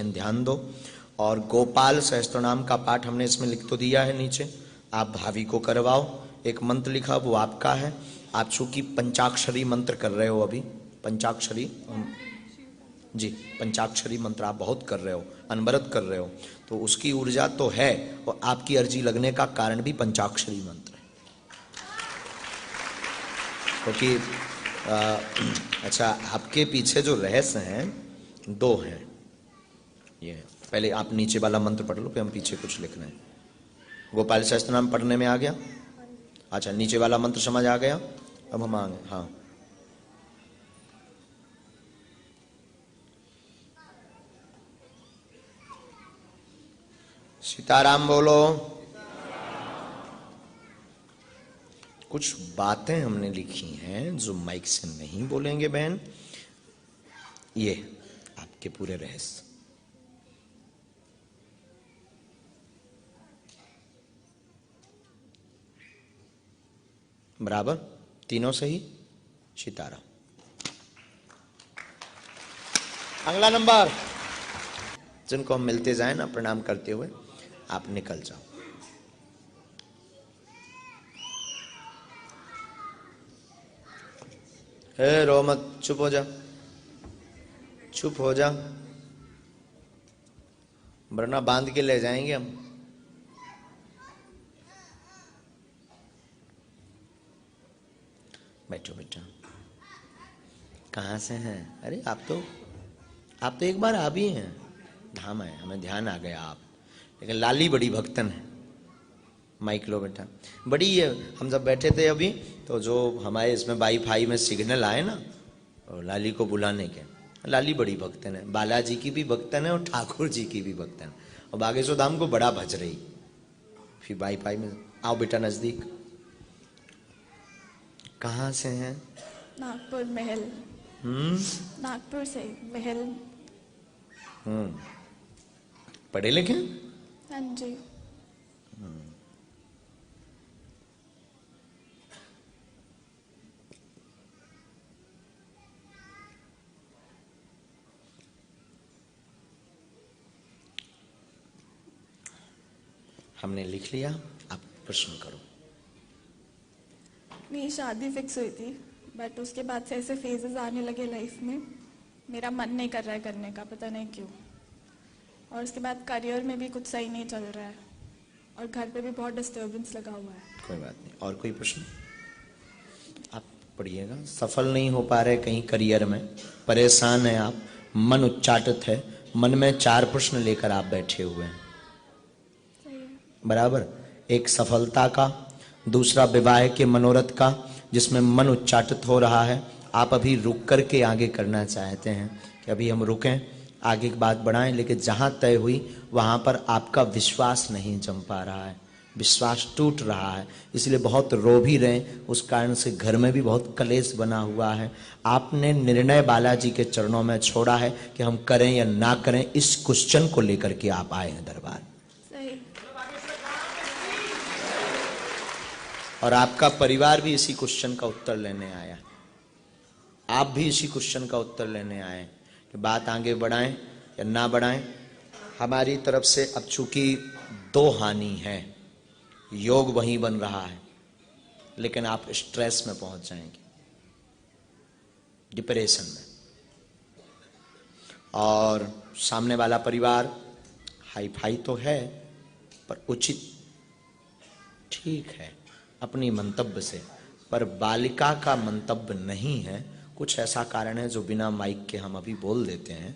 बहन ध्यान दो। और गोपाल सहस्त्रनाम का पाठ हमने इसमें लिख तो दिया है नीचे, आप भाभी को करवाओ। एक मंत्र लिखा वो आपका है। आप चूंकि पंचाक्षरी मंत्र कर रहे हो अभी, पंचाक्षरी जी, पंचाक्षरी मंत्र आप बहुत कर रहे हो, अनवरत कर रहे हो, तो उसकी ऊर्जा तो है और आपकी अर्जी लगने का कारण भी पंचाक्षरी मंत्र है। क्योंकि अच्छा, आपके पीछे जो रहस्य हैं दो हैं। ये पहले आप नीचे वाला मंत्र पढ़ लो, फिर हम पीछे कुछ लिख रहे हैं। गोपाल सहस्त्र नाम पढ़ने में आ गया? अच्छा, नीचे वाला मंत्र समझ आ गया? अब हम आ गए। हाँ, सीताराम बोलो। कुछ बातें हमने लिखी हैं जो माइक से नहीं बोलेंगे बहन, ये आपके पूरे रहस्य। बराबर, तीनों सही। सीताराम। अगला नंबर, जिनको हम मिलते जाए ना प्रणाम करते हुए, आप निकल जाओ। हे रो मत, चुप हो जा, चुप हो जा, वरना बांध के ले जाएंगे हम। बैठो बेटा। कहाँ से हैं? अरे आप तो एक बार आ भी हैं, धाम है, हमें ध्यान आ गया आप। लेकिन लाली बड़ी भक्तन है। माइक लो बेटा। बड़ी है, हम जब बैठे थे अभी, तो जो हमारे इसमें वाईफाई में सिग्नल आए ना, और लाली को बुलाने के, लाली बड़ी भक्तन है, बालाजी की भी भक्तन है और ठाकुर जी की भी भक्तन है, और बागेश्वर धाम को बड़ा भज रही। फिर वाईफाई में आओ बेटा नजदीक। कहाँ से हैं? नागपुर महल। नागपुर से महल। पढ़े लिखे? हाँ जी। हमने लिख लिया, आप प्रश्न करो। मेरी शादी फिक्स हुई थी, बट उसके बाद से ऐसे फेजेस आने लगे लाइफ में, मेरा मन नहीं कर रहा है करने का, पता नहीं क्यों। और उसके बाद करियर में भी कुछ सही नहीं चल रहा है, और घर पे भी बहुत डिस्टर्बेंस लगा हुआ है। कोई बात नहीं, और कोई प्रश्न? आप पढ़िएगा। सफल नहीं हो पा रहे कहीं करियर में, परेशान है आप, मन उच्चाटित है, मन में 4 प्रश्न लेकर आप बैठे हुए हैं। सही है। बराबर। एक सफलता का, दूसरा विवाह के मनोरथ का, जिसमें मन उच्चाटित हो रहा है। आप अभी रुक कर के आगे करना चाहते हैं कि अभी हम रुकें, आगे की बात बढ़ाएं, लेकिन जहां तय हुई वहां पर आपका विश्वास नहीं जम पा रहा है, विश्वास टूट रहा है, इसलिए बहुत रो भी रहे। उस कारण से घर में भी बहुत कलेश बना हुआ है। आपने निर्णय बालाजी के चरणों में छोड़ा है कि हम करें या ना करें, इस क्वेश्चन को लेकर के आप आए हैं दरबार। सही। और आपका परिवार भी इसी क्वेश्चन का उत्तर लेने आया, आप भी इसी क्वेश्चन का उत्तर लेने आए कि बात आगे बढ़ाएं या ना बढ़ाएं। हमारी तरफ से अब चूंकि 2 हानि है, योग वहीं बन रहा है, लेकिन आप स्ट्रेस में पहुंच जाएंगे, डिप्रेशन में। और सामने वाला परिवार हाई फाई तो है, पर उचित ठीक है अपनी मंतव्य से, पर बालिका का मंतव्य नहीं है। कुछ ऐसा कारण है जो बिना माइक के हम अभी बोल देते हैं,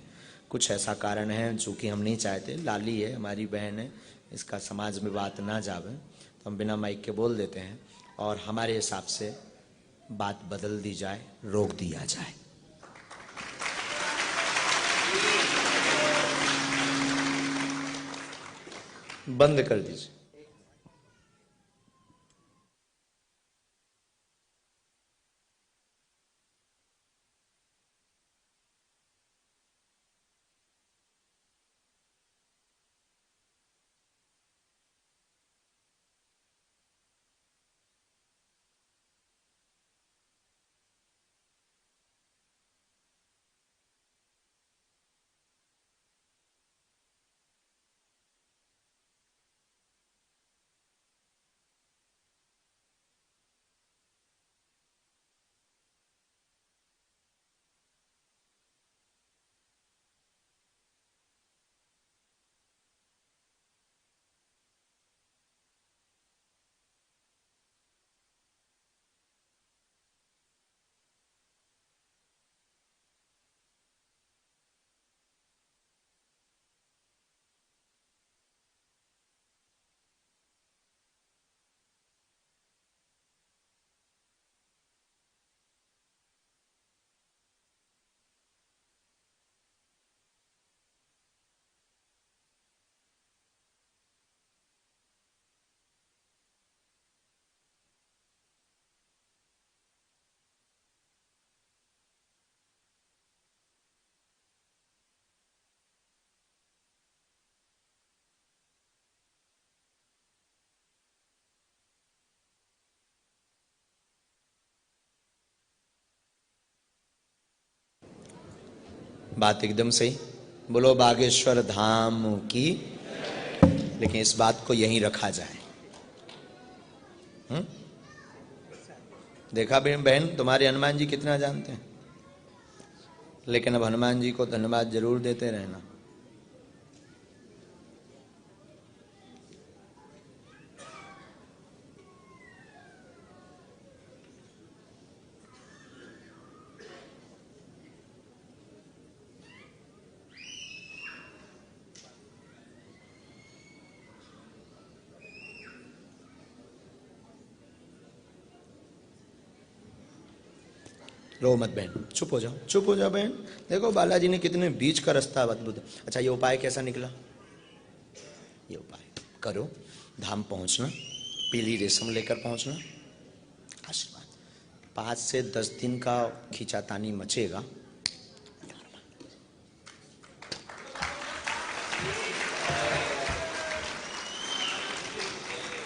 कुछ ऐसा कारण है जो कि हम नहीं चाहते। लाली है, हमारी बहन है, इसका समाज में बात ना जावे, तो हम बिना माइक के बोल देते हैं, और हमारे हिसाब से बात बदल दी जाए, रोक दिया जाए। बंद कर दीजिए। बात एकदम सही। बोलो बागेश्वर धाम की। लेकिन इस बात को यहीं रखा जाए। देखा बहन, तुम्हारे हनुमान जी कितना जानते हैं। लेकिन अब हनुमान जी को धन्यवाद जरूर देते रहना। रो मत बहन, चुप हो जाओ, चुप हो जाओ बहन। देखो बालाजी ने कितने बीच का रास्ता अद्भुत। अच्छा, ये उपाय कैसा निकला? ये उपाय करो, धाम पहुंचना, पीली रेशम लेकर पहुंचना, आशीर्वाद। 5 से 10 दिन का खींचातानी मचेगा।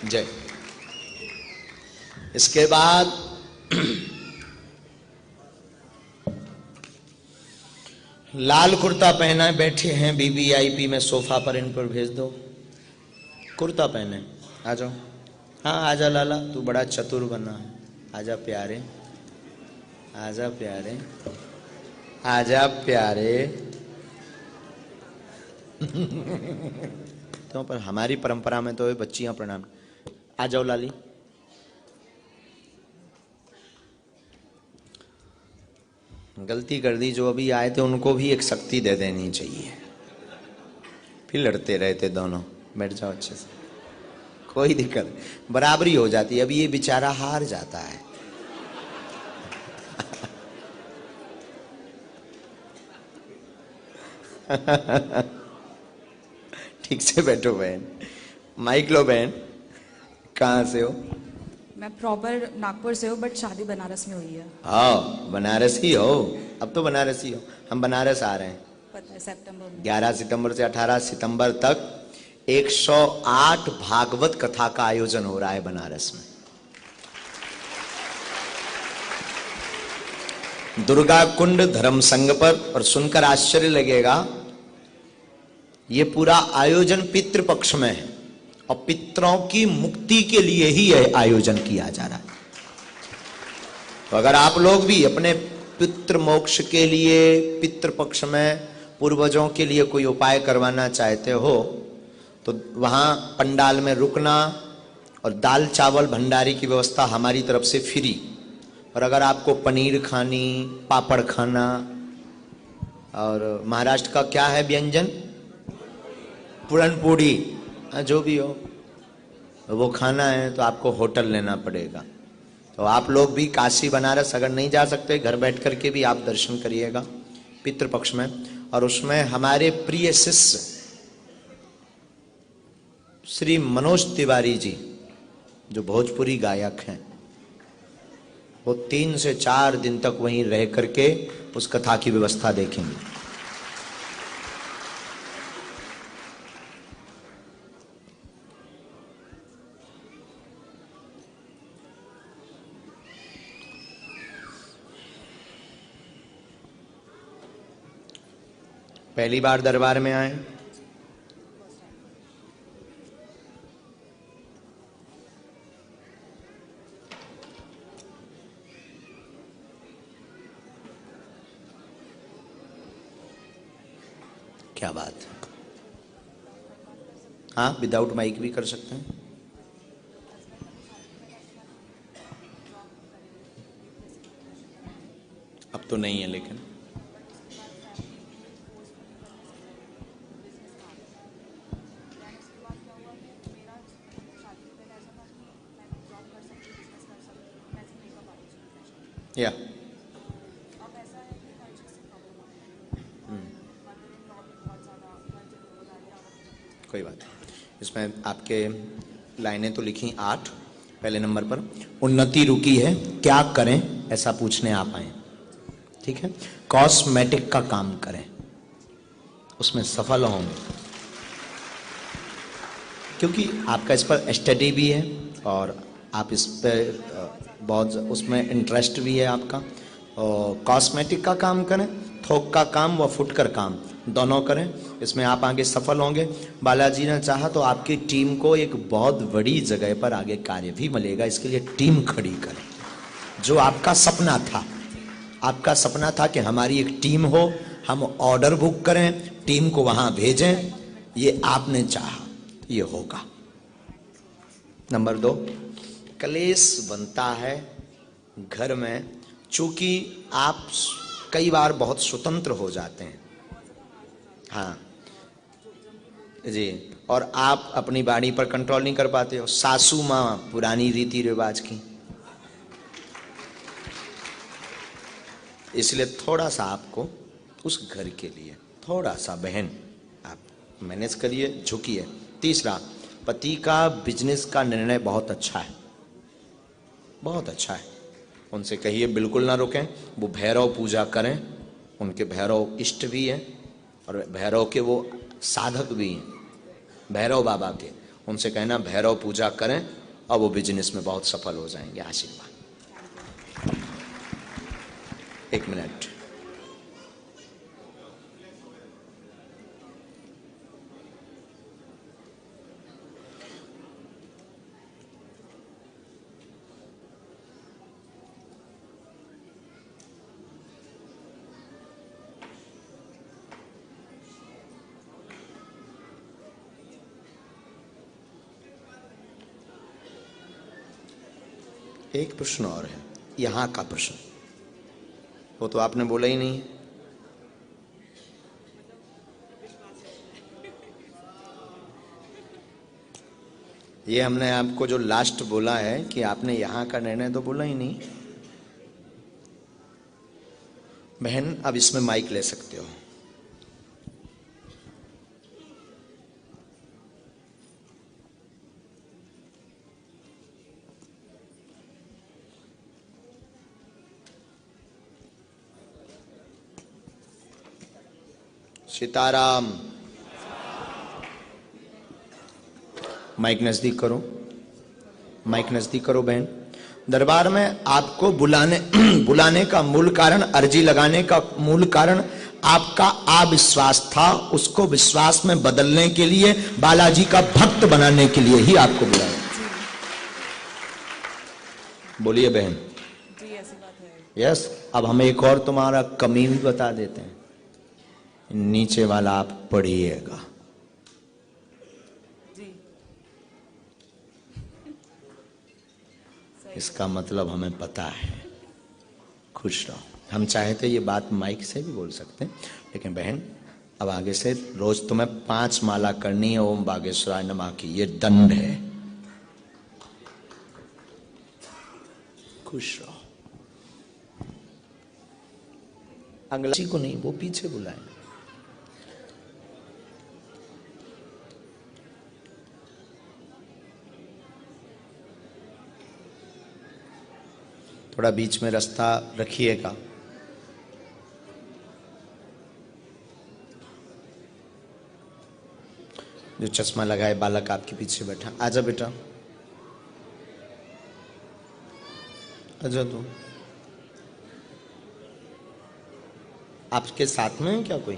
जय। इसके बाद लाल कुर्ता पहना बैठे हैं वीवीआईपी में सोफा पर, इन पर भेज दो। कुर्ता पहने आ जाओ। हाँ आजा लाला, तू बड़ा चतुर बना है। आजा प्यारे, आजा प्यारे, आजा प्यारे। तो पर हमारी परंपरा में तो ये बच्चियां प्रणाम। आ जाओ लाली। गलती कर दी, जो अभी आए थे उनको भी एक शक्ति दे देनी चाहिए। फिर लड़ते रहते दोनों। बैठ जाओ अच्छे से, कोई दिक्कत नहीं, बराबरी हो जाती है। अभी ये बेचारा हार जाता है। ठीक से बैठो बहन। माइक लो बहन। कहाँ से हो? मैं प्रॉपर नागपुर से हूँ, बट शादी बनारस में हुई है। हाँ बनारसी हो। अब तो बनारसी हो। हम बनारस आ रहे हैं पता है, सितंबर में। 11 सितंबर से 18 सितंबर तक 108 भागवत कथा का आयोजन हो रहा है बनारस में। दुर्गा कुंड धर्म संघ पर। और सुनकर आश्चर्य लगेगा, ये पूरा आयोजन पितृपक्ष में है और पितरों की मुक्ति के लिए ही यह आयोजन किया जा रहा है। तो अगर आप लोग भी अपने पितृ मोक्ष के लिए पितृपक्ष में पूर्वजों के लिए कोई उपाय करवाना चाहते हो तो वहां पंडाल में रुकना और दाल चावल भंडारी की व्यवस्था हमारी तरफ से फ्री। और अगर आपको पनीर खानी, पापड़ खाना, और महाराष्ट्र का क्या है व्यंजन, पूरनपूड़ी, जो भी हो वो खाना है तो आपको होटल लेना पड़ेगा। तो आप लोग भी काशी बनारस अगर नहीं जा सकते, घर बैठ करके भी आप दर्शन करिएगा पितृपक्ष में। और उसमें हमारे प्रिय शिष्य श्री मनोज तिवारी जी, जो भोजपुरी गायक हैं, वो 3 से 4 दिन तक वहीं रह करके उस कथा की व्यवस्था देखेंगे। पहली बार दरबार में आए? क्या बात है। हाँ विदाउट माइक भी कर सकते हैं। अब तो नहीं है लेकिन या कोई बात नहीं। इसमें आपके लाइनें तो लिखी 8। पहले नंबर पर उन्नति रुकी है, क्या करें ऐसा पूछने आप आए। ठीक है, कॉस्मेटिक का काम करें, उसमें सफल होंगे, क्योंकि आपका इस पर स्टडी भी है और आप इस पर बहुत उसमें इंटरेस्ट भी है आपका। और कॉस्मेटिक का काम करें थोक का काम व फुटकर काम दोनों करें, इसमें आप आगे सफल होंगे। बालाजी ने चाहा तो आपकी टीम को एक बहुत बड़ी जगह पर आगे कार्य भी मिलेगा, इसके लिए टीम खड़ी करें। जो आपका सपना था, आपका सपना था कि हमारी एक टीम हो, हम ऑर्डर बुक करें, टीम को वहां भेजें, ये आपने चाहा, ये होगा। नंबर 2, क्लेश बनता है घर में, चूंकि आप कई बार बहुत स्वतंत्र हो जाते हैं। हाँ जी, और आप अपनी बाड़ी पर कंट्रोल नहीं कर पाते हो। सासू माँ पुरानी रीति रिवाज की, इसलिए थोड़ा सा आपको उस घर के लिए थोड़ा सा बहन आप मैनेज करिए, झुकिए। तीसरा, पति का बिजनेस का निर्णय बहुत अच्छा है, बहुत अच्छा है। उनसे कहिए बिल्कुल ना रुकें, वो भैरव पूजा करें, उनके भैरव इष्ट भी हैं और भैरव के वो साधक भी हैं, भैरव बाबा के। उनसे कहना भैरव पूजा करें और वो बिजनेस में बहुत सफल हो जाएंगे। आशीर्वाद। 1 मिनट। एक प्रश्न और है, यहां का प्रश्न, वो तो आपने बोला ही नहीं। ये हमने आपको जो लास्ट बोला है कि आपने यहां का निर्णय तो बोला ही नहीं। बहन अब इसमें माइक ले सकते हो। सीताराम। माइक नजदीक करो, माइक नजदीक करो बहन। दरबार में आपको बुलाने का मूल कारण, अर्जी लगाने का मूल कारण आपका अविश्वास था, उसको विश्वास में बदलने के लिए, बालाजी का भक्त बनाने के लिए ही आपको बुलाया। बोलिए बहन। जी ऐसी बात है। यस। अब हम एक और तुम्हारा कमी भी बता देते हैं, नीचे वाला आप पढ़िएगा। जी। इसका मतलब हमें पता है। खुश रहो। हम चाहे तो ये बात माइक से भी बोल सकते हैं, लेकिन बहन अब आगे से रोज तुम्हें 5 माला करनी है ओम बागेश्वराय नमः की, ये दंड है। खुश रहो। अंग्रेजी को नहीं, वो पीछे बुलाए। थोड़ा बीच में रास्ता रखिएगा। जो चश्मा लगाए बालक आपके पीछे बैठा, आजा बेटा, आजा। तू आपके साथ में है क्या कोई?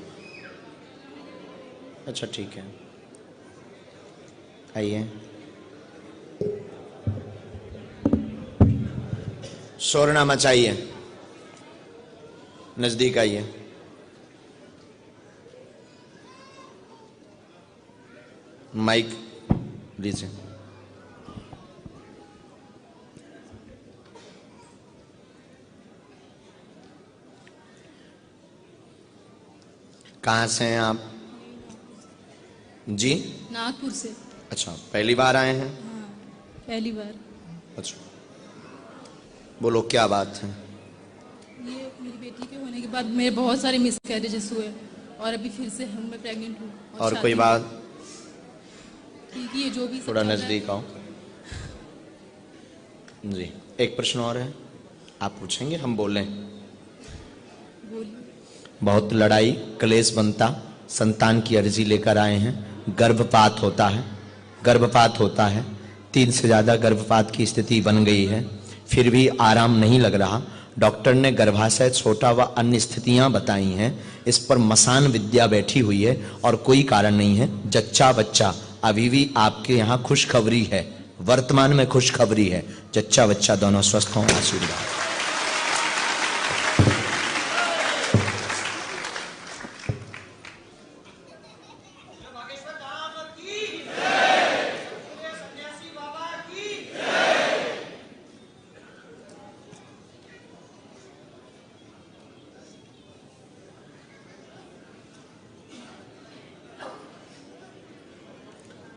अच्छा ठीक है, आइए। शोरना मचाइए, नजदीक आइए। माइक लीजिए। कहाँ से हैं आप? जी नागपुर से। अच्छा, पहली बार आए हैं? हाँ, पहली बार। अच्छा, बोलो क्या बात है? ये मेरी बेटी के होने के बाद मेरे बहुत सारे मिसकैरेजेस हुए और अभी फिर से मैं प्रेग्नेंट हूँ। और कोई बात? ठीक है, जो भी सब थोड़ा चल रहा है। नजदीक आओ जी। एक प्रश्न और है, आप पूछेंगे हम बोलें? बोलिए। बहुत लड़ाई क्लेश बनता, संतान की अर्जी लेकर आए हैं, गर्भपात होता है, गर्भपात होता है, 3 से ज्यादा गर्भपात की स्थिति बन गई है, फिर भी आराम नहीं लग रहा, डॉक्टर ने गर्भाशय छोटा व अन्य स्थितियां बताई हैं। इस पर मसान विद्या बैठी हुई है और कोई कारण नहीं है। जच्चा बच्चा अभी भी आपके यहाँ खुशखबरी है, वर्तमान में खुशखबरी है। जच्चा बच्चा दोनों स्वस्थ हों, आशीर्वाद।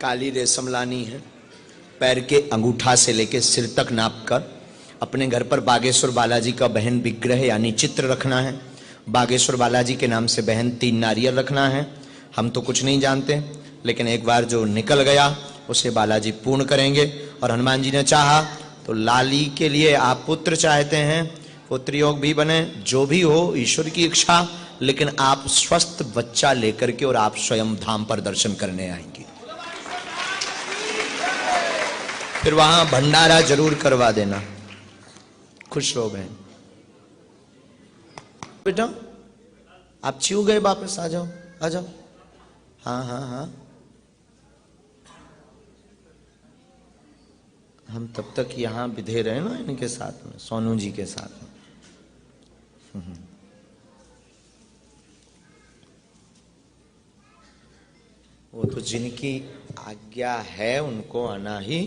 काली रेशम लानी है, पैर के अंगूठा से लेकर सिर तक नापकर अपने घर पर बागेश्वर बालाजी का बहन विग्रह यानी चित्र रखना है। बागेश्वर बालाजी के नाम से बहन 3 नारियल रखना है। हम तो कुछ नहीं जानते, लेकिन एक बार जो निकल गया उसे बालाजी पूर्ण करेंगे। और हनुमान जी ने चाहा तो लाली के लिए आप पुत्र चाहते हैं, पुत्र योग भी बने, जो भी हो ईश्वर की इच्छा, लेकिन आप स्वस्थ बच्चा लेकर के और आप स्वयं धाम पर दर्शन करने आएंगे। फिर वहां भंडारा जरूर करवा देना। खुश हो गए बेटा, आप चिऊ गए, वापस आ जाओ, आ जाओ। हाँ हाँ हाँ, हम तब तक यहां बिधे रहे ना इनके साथ में, सोनू जी के साथ में। वो तो जिनकी आज्ञा है उनको आना ही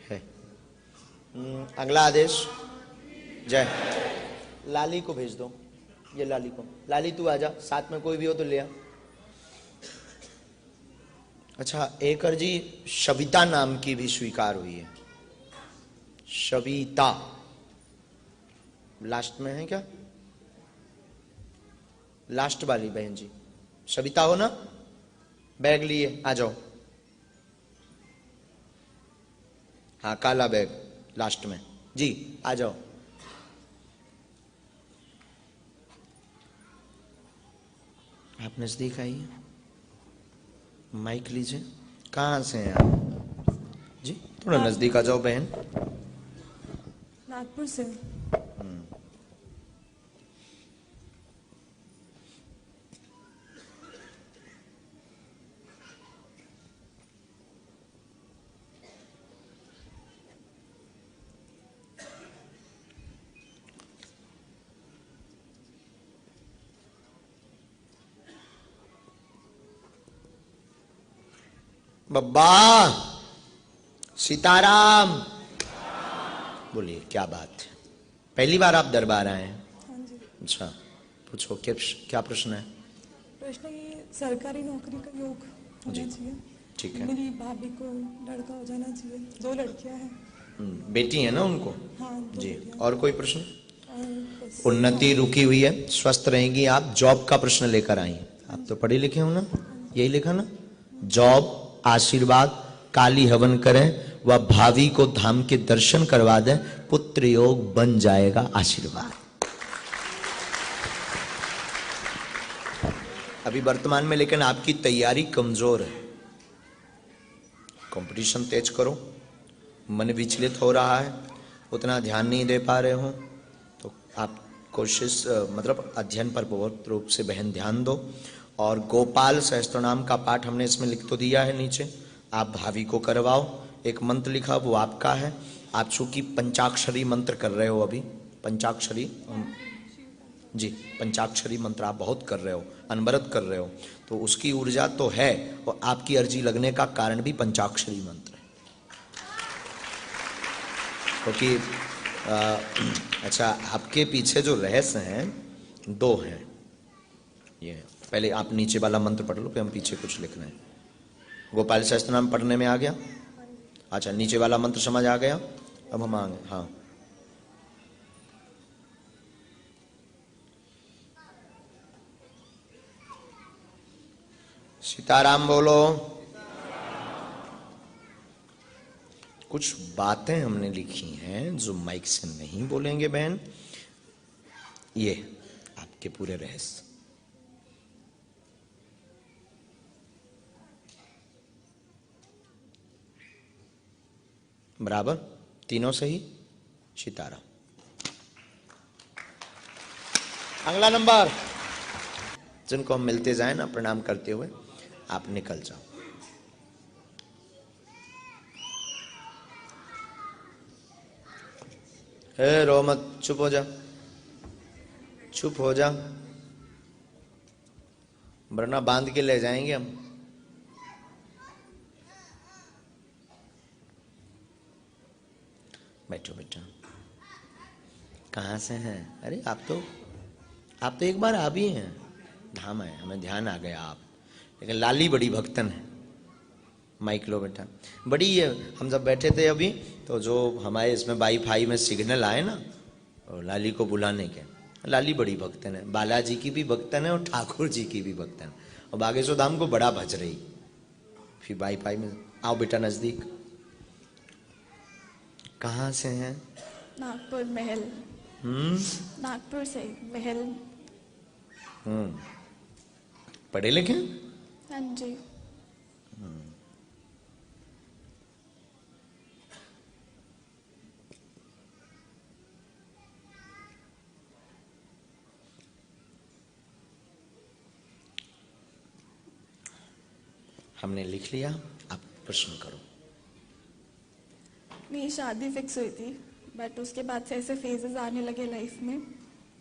है। अगला आदेश। जय। लाली को भेज दो, ये लाली को। लाली तू आजा, साथ में कोई भी हो तो ले आ। अच्छा, एकर जी शविता नाम की भी स्वीकार हुई है। शविता लास्ट में है क्या? लास्ट वाली बहन जी शविता हो ना? बैग लिए आ जाओ। हाँ, काला बैग लास्ट में जी, आ जाओ। आप नजदीक आइए, माइक लीजिए। कहाँ से हैं आप जी? थोड़ा नजदीक आ जाओ बहन। नागपुर से। बब्बा सीताराम बोलिए, क्या बात है? पहली बार आप दरबार आए हैं? हाँ जी। अच्छा, पूछो क्या प्रश्न है? प्रश्न ये सरकारी नौकरी का योग जी, होना चाहिए। ठीक है। मेरी भाभी को लड़का हो जाना चाहिए, 2 लड़कियां हैं। बेटी है ना उनको? हाँ, 2 जी। बेटियां। और कोई प्रश्न? और बस उन्नति रुकी हुई है, स्वस्थ रहेंगी आप। जॉब का प्रश्न लेकर आई हैं। आप तो पढ़े लिखे हो ना, यही लिखा ना? जॉब, आशीर्वाद, काली हवन करें व भावी को धाम के दर्शन करवा दें, पुत्र योग बन जाएगा, आशीर्वाद। अभी वर्तमान में लेकिन आपकी तैयारी कमजोर है। कंपटीशन तेज करो, मन विचलित हो रहा है, उतना ध्यान नहीं दे पा रहे हो, तो आप कोशिश मतलब अध्ययन पर बहुत रूप से बहन ध्यान दो। और गोपाल सहस्त्रनाम का पाठ हमने इसमें लिख तो दिया है नीचे, आप भाभी को करवाओ। एक मंत्र लिखा, वो आपका है। आप चूंकि पंचाक्षरी मंत्र कर रहे हो अभी, पंचाक्षरी जी, पंचाक्षरी मंत्र आप बहुत कर रहे हो, अनवरत कर रहे हो, तो उसकी ऊर्जा तो है, और आपकी अर्जी लगने का कारण भी पंचाक्षरी मंत्र है। क्योंकि अच्छा, आपके पीछे जो रहस्य हैं 2 हैं। ये पहले आप नीचे वाला मंत्र पढ़ लो, फिर हम पीछे कुछ लिख रहे हैं। गोपाल सहस्त्रनाम पढ़ने में आ गया? अच्छा, नीचे वाला मंत्र समझ आ गया? अब हम आ गए। हाँ, सीताराम बोलो। कुछ बातें हमने लिखी हैं जो माइक से नहीं बोलेंगे बहन, ये आपके पूरे रहस्य। बराबर, तीनों सही। सीताराम। अगला नंबर। जिनको हम मिलते जाए ना प्रणाम करते हुए, आप निकल जाओ। रो मत, चुप हो जा, चुप हो जा, वरना बांध के ले जाएंगे हम। बैठो बेटा। कहाँ से हैं? अरे आप तो एक बार आ भी हैं। धाम है, हमें ध्यान आ गया आप। लेकिन लाली बड़ी भक्तन है। माइक लो बेटा। बड़ी ये, हम जब बैठे थे अभी, तो जो हमारे इसमें वाईफाई में सिग्नल आए ना, और लाली को बुलाने के, लाली बड़ी भक्तन है। बालाजी की भी भक्तन है और ठाकुर जी की भी भक्तन है, और बागेश्वर धाम को बड़ा भज रही। फिर वाईफाई में आओ बेटा नजदीक। कहाँ से हैं? नागपुर महल। नागपुर से महल। पढ़े लिखे? हाँ जी। हमने लिख लिया, आप प्रश्न करो। मेरी शादी फिक्स हुई थी, बट उसके बाद से ऐसे फेजेस आने लगे लाइफ में,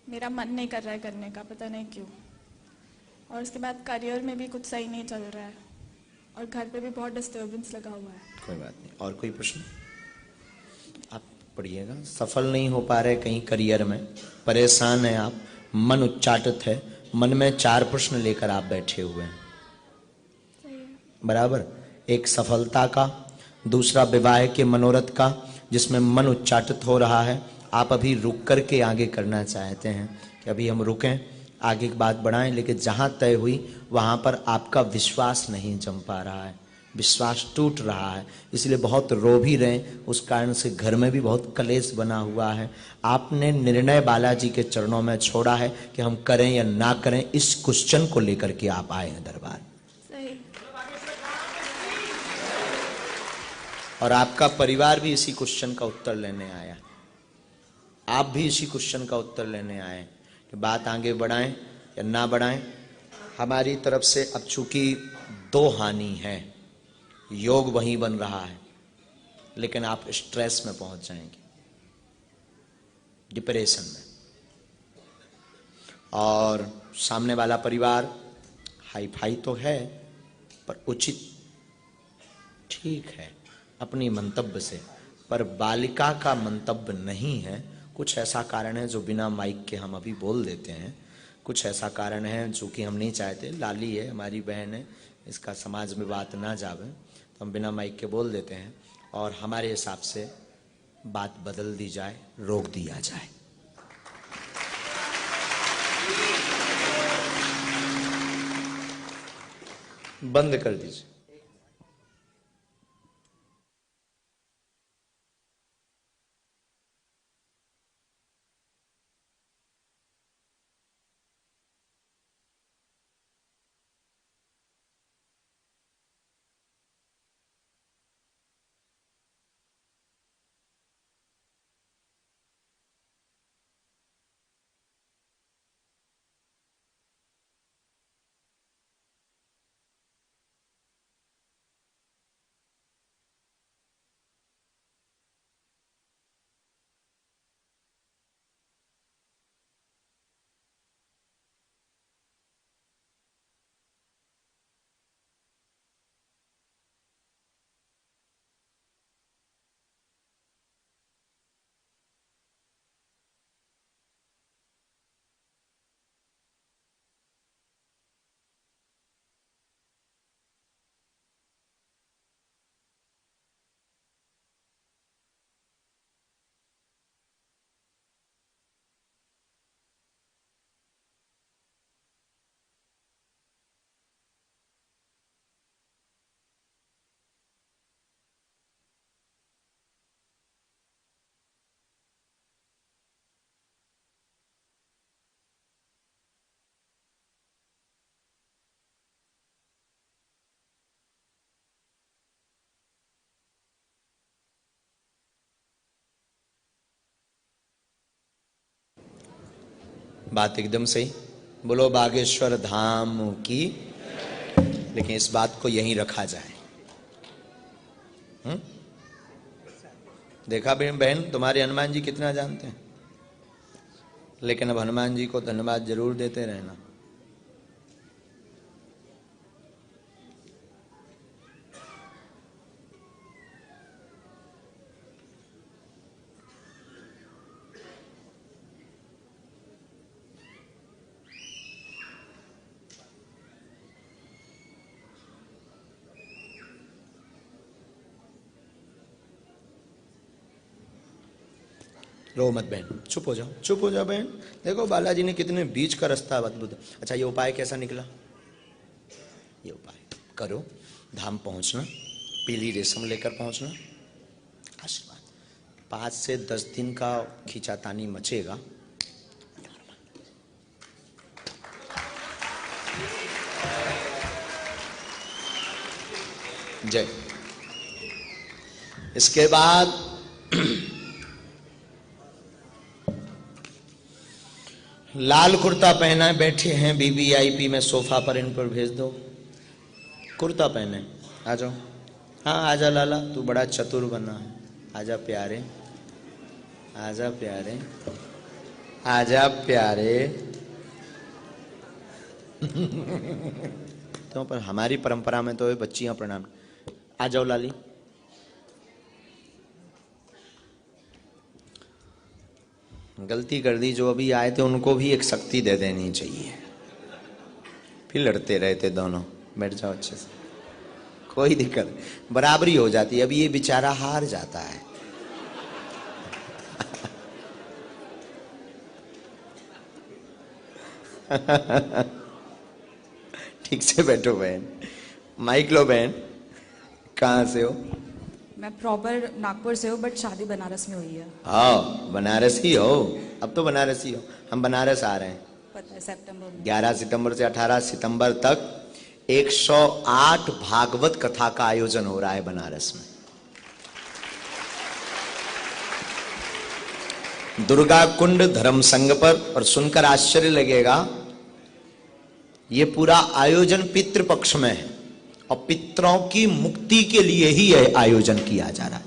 मेरा मन नहीं कर रहा है करने का, पता नहीं क्यों। और उसके बाद करियर में भी कुछ सही नहीं चल रहा है, और घर पे भी बहुत डिस्टर्बेंस लगा हुआ है। कोई बात नहीं, और कोई प्रश्न? आप पढ़िएगा। सफल नहीं हो पा रहे कहीं करियर में, परेशान हैं आप, मन उच्चाटित है, मन में 4 प्रश्न लेकर आप बैठे हुए हैं। सही है। बराबर। एक सफलता का, दूसरा विवाह के मनोरथ का, जिसमें मन उच्चाटित हो रहा है। आप अभी रुक करके आगे करना चाहते हैं कि अभी हम रुकें, आगे की बात बढ़ाएं, लेकिन जहां तय हुई वहां पर आपका विश्वास नहीं जम पा रहा है, विश्वास टूट रहा है, इसलिए बहुत रो भी रहे। उस कारण से घर में भी बहुत कलेश बना हुआ है। आपने निर्णय बालाजी के चरणों में छोड़ा है कि हम करें या ना करें, इस क्वेश्चन को लेकर के आप आए हैं दरबार। सही। और आपका परिवार भी इसी क्वेश्चन का उत्तर लेने आया, आप भी इसी क्वेश्चन का उत्तर लेने आए कि बात आगे बढ़ाएं या ना बढ़ाएं। हमारी तरफ से अब चूंकि 2 हानि है, योग वहीं बन रहा है, लेकिन आप स्ट्रेस में पहुंच जाएंगे, डिप्रेशन में। और सामने वाला परिवार हाई फाई तो है, पर उचित ठीक है अपनी मंतव्य से, पर बालिका का मंतव्य नहीं है। कुछ ऐसा कारण है जो बिना माइक के हम अभी बोल देते हैं, कुछ ऐसा कारण है जो कि हम नहीं चाहते। लाली है, हमारी बहन है, इसका समाज में बात ना जावे, तो हम बिना माइक के बोल देते हैं, और हमारे हिसाब से बात बदल दी जाए, रोक दिया जाए। बंद कर दीजिए। बात एकदम सही। बोलो बागेश्वर धाम की। लेकिन इस बात को यहीं रखा जाए। देखा बहन, तुम्हारे हनुमान जी कितना जानते हैं। लेकिन अब हनुमान जी को धन्यवाद जरूर देते रहना। रो मत बहन, चुप हो जाओ, चुप हो जाओ बहन। देखो बालाजी ने कितने बीच का रास्ता अद्भुत। अच्छा, ये उपाय कैसा निकला? ये उपाय करो, धाम पहुंचना, पीली रेशम लेकर पहुंचना, आशीर्वाद। 5 से 10 दिन का खींचातानी मचेगा। जय। इसके बाद लाल कुर्ता पहना बैठे हैं BBIP में सोफा पर, इन पर भेज दो। कुर्ता पहने आ जाओ। हाँ आजा लाला, तू बड़ा चतुर बना है। आजा प्यारे, आजा प्यारे, आजा प्यारे। तो पर हमारी परंपरा में तो बच्चियां प्रणाम। आ जाओ लाली। गलती कर दी जो अभी आए थे, उनको भी एक शक्ति दे देनी चाहिए। फिर लड़ते रहते दोनों। बैठ जाओ अच्छे से, कोई दिक्कत, बराबरी हो जाती है। अभी ये बेचारा हार जाता है। ठीक से बैठो बहन। माइक लो बहन। कहाँ से हो? मैं प्रॉपर नागपुर से हूँ, बट शादी बनारस में हुई है। हाँ बनारसी हो। अब तो बनारसी हो। हम बनारस आ रहे हैं, पता है, सितंबर में। 11 सितंबर से 18 सितंबर तक 108 भागवत कथा का आयोजन हो रहा है बनारस में। दुर्गा कुंड धर्म संघ पर। और सुनकर आश्चर्य लगेगा, ये पूरा आयोजन पितृपक्ष में है और पितरों की मुक्ति के लिए ही यह आयोजन किया जा रहा है।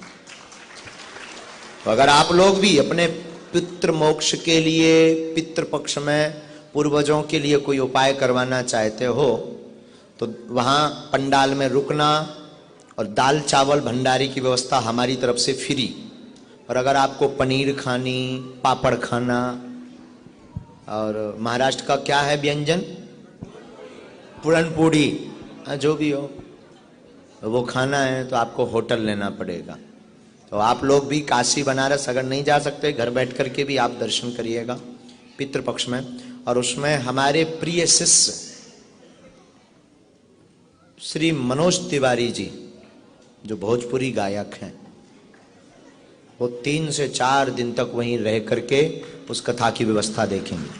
तो अगर आप लोग भी अपने पितृ मोक्ष के लिए पितृपक्ष में पूर्वजों के लिए कोई उपाय करवाना चाहते हो तो वहां पंडाल में रुकना और दाल चावल भंडारी की व्यवस्था हमारी तरफ से फ्री। और अगर आपको पनीर खानी, पापड़ खाना, और महाराष्ट्र का क्या है व्यंजन, पुरनपोड़ी, जो भी हो वो खाना है तो आपको होटल लेना पड़ेगा। तो आप लोग भी काशी बनारस अगर नहीं जा सकते, घर बैठ कर के भी आप दर्शन करिएगा पितृपक्ष में। और उसमें हमारे प्रिय शिष्य श्री मनोज तिवारी जी, जो भोजपुरी गायक हैं, वो 3 से 4 दिन तक वहीं रह करके उस कथा की व्यवस्था देखेंगे।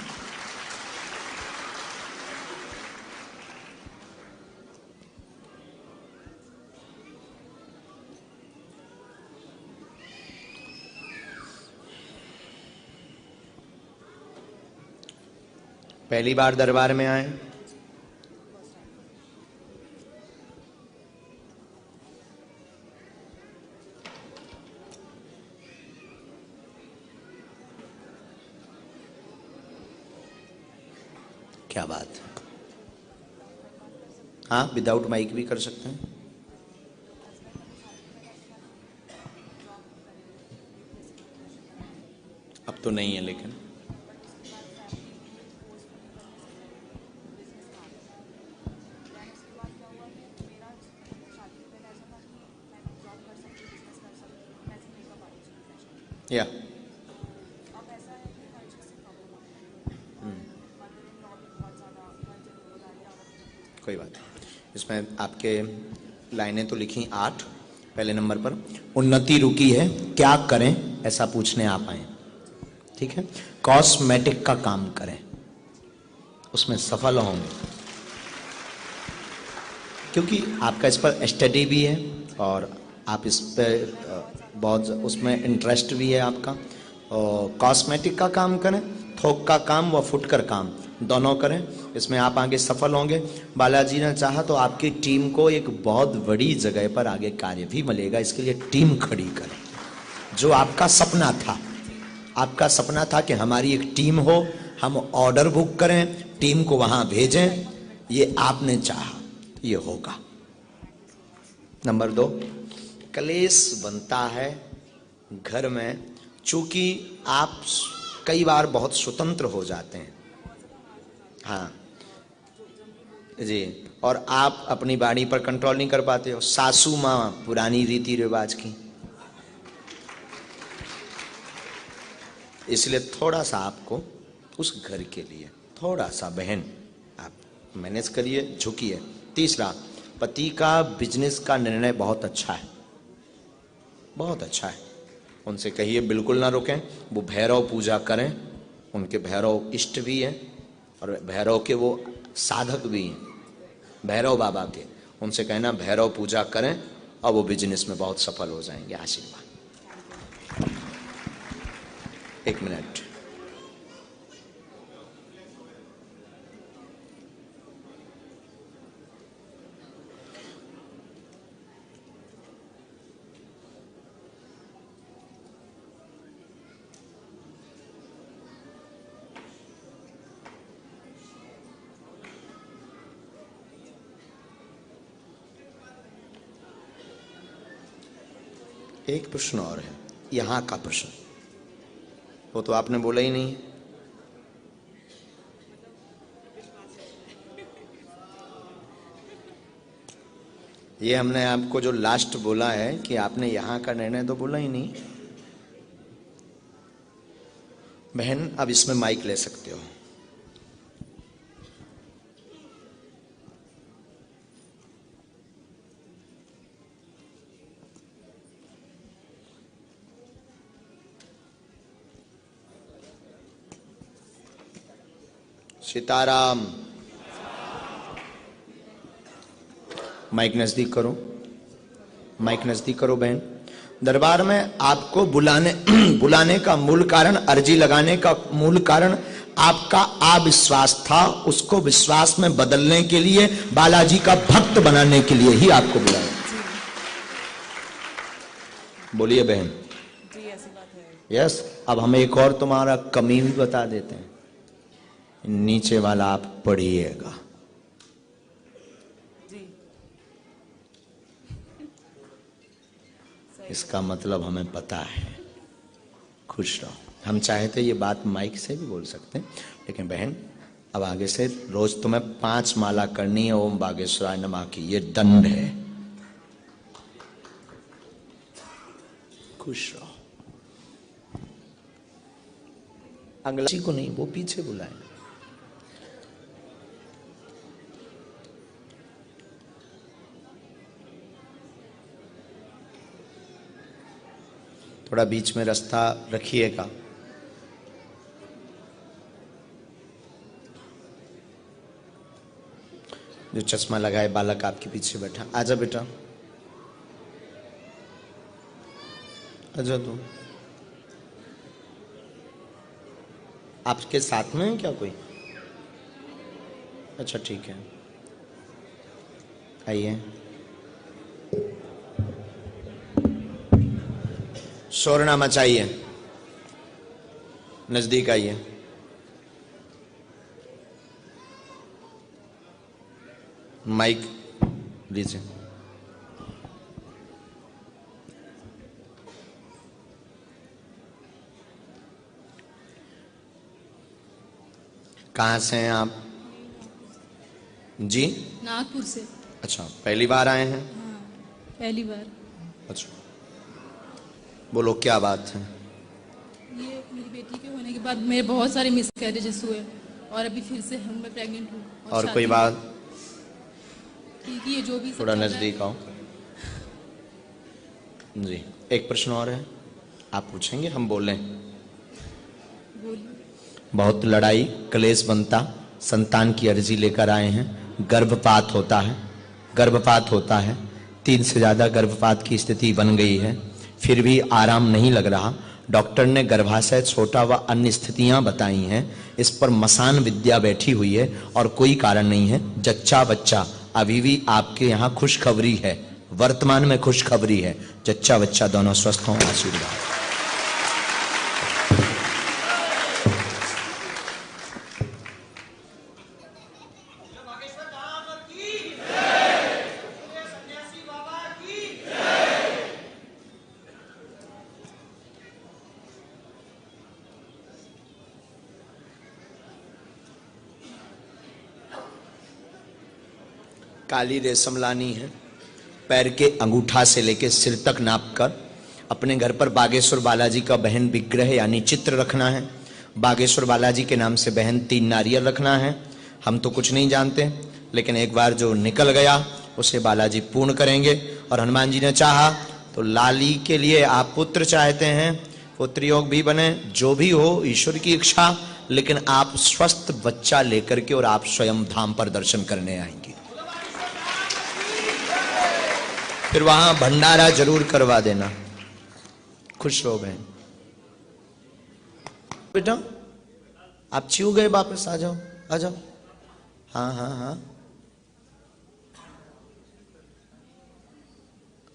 पहली बार दरबार में आए? क्या बात है। हाँ विदाउट माइक भी कर सकते हैं। अब तो नहीं है लेकिन या कोई बात नहीं। इसमें आपके लाइनें तो लिखी 8। पहले नंबर पर उन्नति रुकी है, क्या करें ऐसा पूछने आप आए। ठीक है, कॉस्मेटिक का काम करें, उसमें सफल होंगे, क्योंकि आपका इस पर स्टडी भी है और आप इस पर बहुत उसमें इंटरेस्ट भी है आपका। और कॉस्मेटिक का काम करें, थोक का काम व फुटकर काम दोनों करें, इसमें आप आगे सफल होंगे। बालाजी ने चाहा तो आपकी टीम को एक बहुत बड़ी जगह पर आगे कार्य भी मिलेगा, इसके लिए टीम खड़ी करें। जो आपका सपना था, आपका सपना था कि हमारी एक टीम हो, हम ऑर्डर बुक करें, टीम को वहां भेजें, ये आपने चाहा, ये होगा। नंबर 2, क्लेश बनता है घर में, चूंकि आप कई बार बहुत स्वतंत्र हो जाते हैं। हाँ जी, और आप अपनी वाणी पर कंट्रोल नहीं कर पाते हो। सासू माँ पुरानी रीति रिवाज की, इसलिए थोड़ा सा आपको उस घर के लिए थोड़ा सा बहन आप मैनेज करिए, झुकिए। तीसरा, पति का बिजनेस का निर्णय बहुत अच्छा है, बहुत अच्छा है। उनसे कहिए बिल्कुल ना रुकें, वो भैरव पूजा करें, उनके भैरव इष्ट भी हैं और भैरव के वो साधक भी हैं, भैरव बाबा के। उनसे कहना भैरव पूजा करें और वो बिजनेस में बहुत सफल हो जाएंगे। आशीर्वाद। 1 मिनट। एक प्रश्न और है, यहां का प्रश्न, वो तो आपने बोला ही नहीं। ये हमने आपको जो लास्ट बोला है कि आपने यहां का निर्णय तो बोला ही नहीं। बहन, अब इसमें माइक ले सकते हो। सीताराम। माइक नजदीक करो, माइक नजदीक करो बहन। दरबार में आपको बुलाने का मूल कारण, अर्जी लगाने का मूल कारण आपका अविश्वास था, उसको विश्वास में बदलने के लिए, बालाजी का भक्त बनाने के लिए ही आपको बुलाया। बोलिए बहन। जी ऐसी बात है। यस। अब हम एक और तुम्हारा कमी भी बता देते हैं, नीचे वाला आप पढ़िएगा। जी इसका मतलब हमें पता है। खुश रहो। हम चाहते ये बात माइक से भी बोल सकते हैं, लेकिन बहन अब आगे से रोज तुम्हें 5 माला करनी है ओम बागेश्वराय नमः की, ये दंड है। खुश रहो। अंगलाची को नहीं, वो पीछे बुलाए। थोड़ा बीच में रास्ता रखिएगा। जो चश्मा लगाए बालक आपके पीछे बैठा, आजा बेटा, आजा। तू आपके साथ में है क्या कोई? अच्छा ठीक है, आइए। शोर ना मचाइए, नजदीक आइए। माइक लीजिए। कहाँ से हैं आप? जी नागपुर से। अच्छा, पहली बार आए हैं? हाँ, पहली बार। अच्छा, बोलो क्या बात है? ये मेरी बेटी के होने के बाद मेरे बहुत सारे मिसकैरेजेस हुए और अभी फिर से मैं प्रेग्नेंट हूँ। और कोई बात? ठीक है, ये जो भी सब थोड़ा चल रहा है। नजदीक आओ जी। एक प्रश्न और है, आप पूछेंगे, हम बोलें? बोलिए। बहुत लड़ाई क्लेश बनता, संतान की अर्जी लेकर आए हैं, गर्भपात होता है, गर्भपात होता है, 3 से ज्यादा गर्भपात की स्थिति बन गई है, फिर भी आराम नहीं लग रहा। डॉक्टर ने गर्भाशय छोटा व अन्य स्थितियां बताई हैं। इस पर मसान विद्या बैठी हुई है और कोई कारण नहीं है। जच्चा बच्चा अभी भी आपके यहाँ खुशखबरी है, वर्तमान में खुशखबरी है। जच्चा बच्चा दोनों स्वस्थ हों, आशीर्वाद। काली रेशम लानी है, पैर के अंगूठा से लेकर सिर तक नापकर अपने घर पर बागेश्वर बालाजी का बहन विग्रह यानी चित्र रखना है। बागेश्वर बालाजी के नाम से बहन 3 नारियल रखना है। हम तो कुछ नहीं जानते, लेकिन एक बार जो निकल गया उसे बालाजी पूर्ण करेंगे। और हनुमान जी ने चाहा तो लाली के लिए आप पुत्र चाहते हैं, पुत्र योग भी बने, जो भी हो ईश्वर की इच्छा, लेकिन आप स्वस्थ बच्चा लेकर के और आप स्वयं धाम पर दर्शन करने आएंगे। फिर वहां भंडारा जरूर करवा देना। खुश रहो बहन। बेटा आप चिव गए, वापस आ जाओ, आ जाओ। हाँ हाँ हाँ,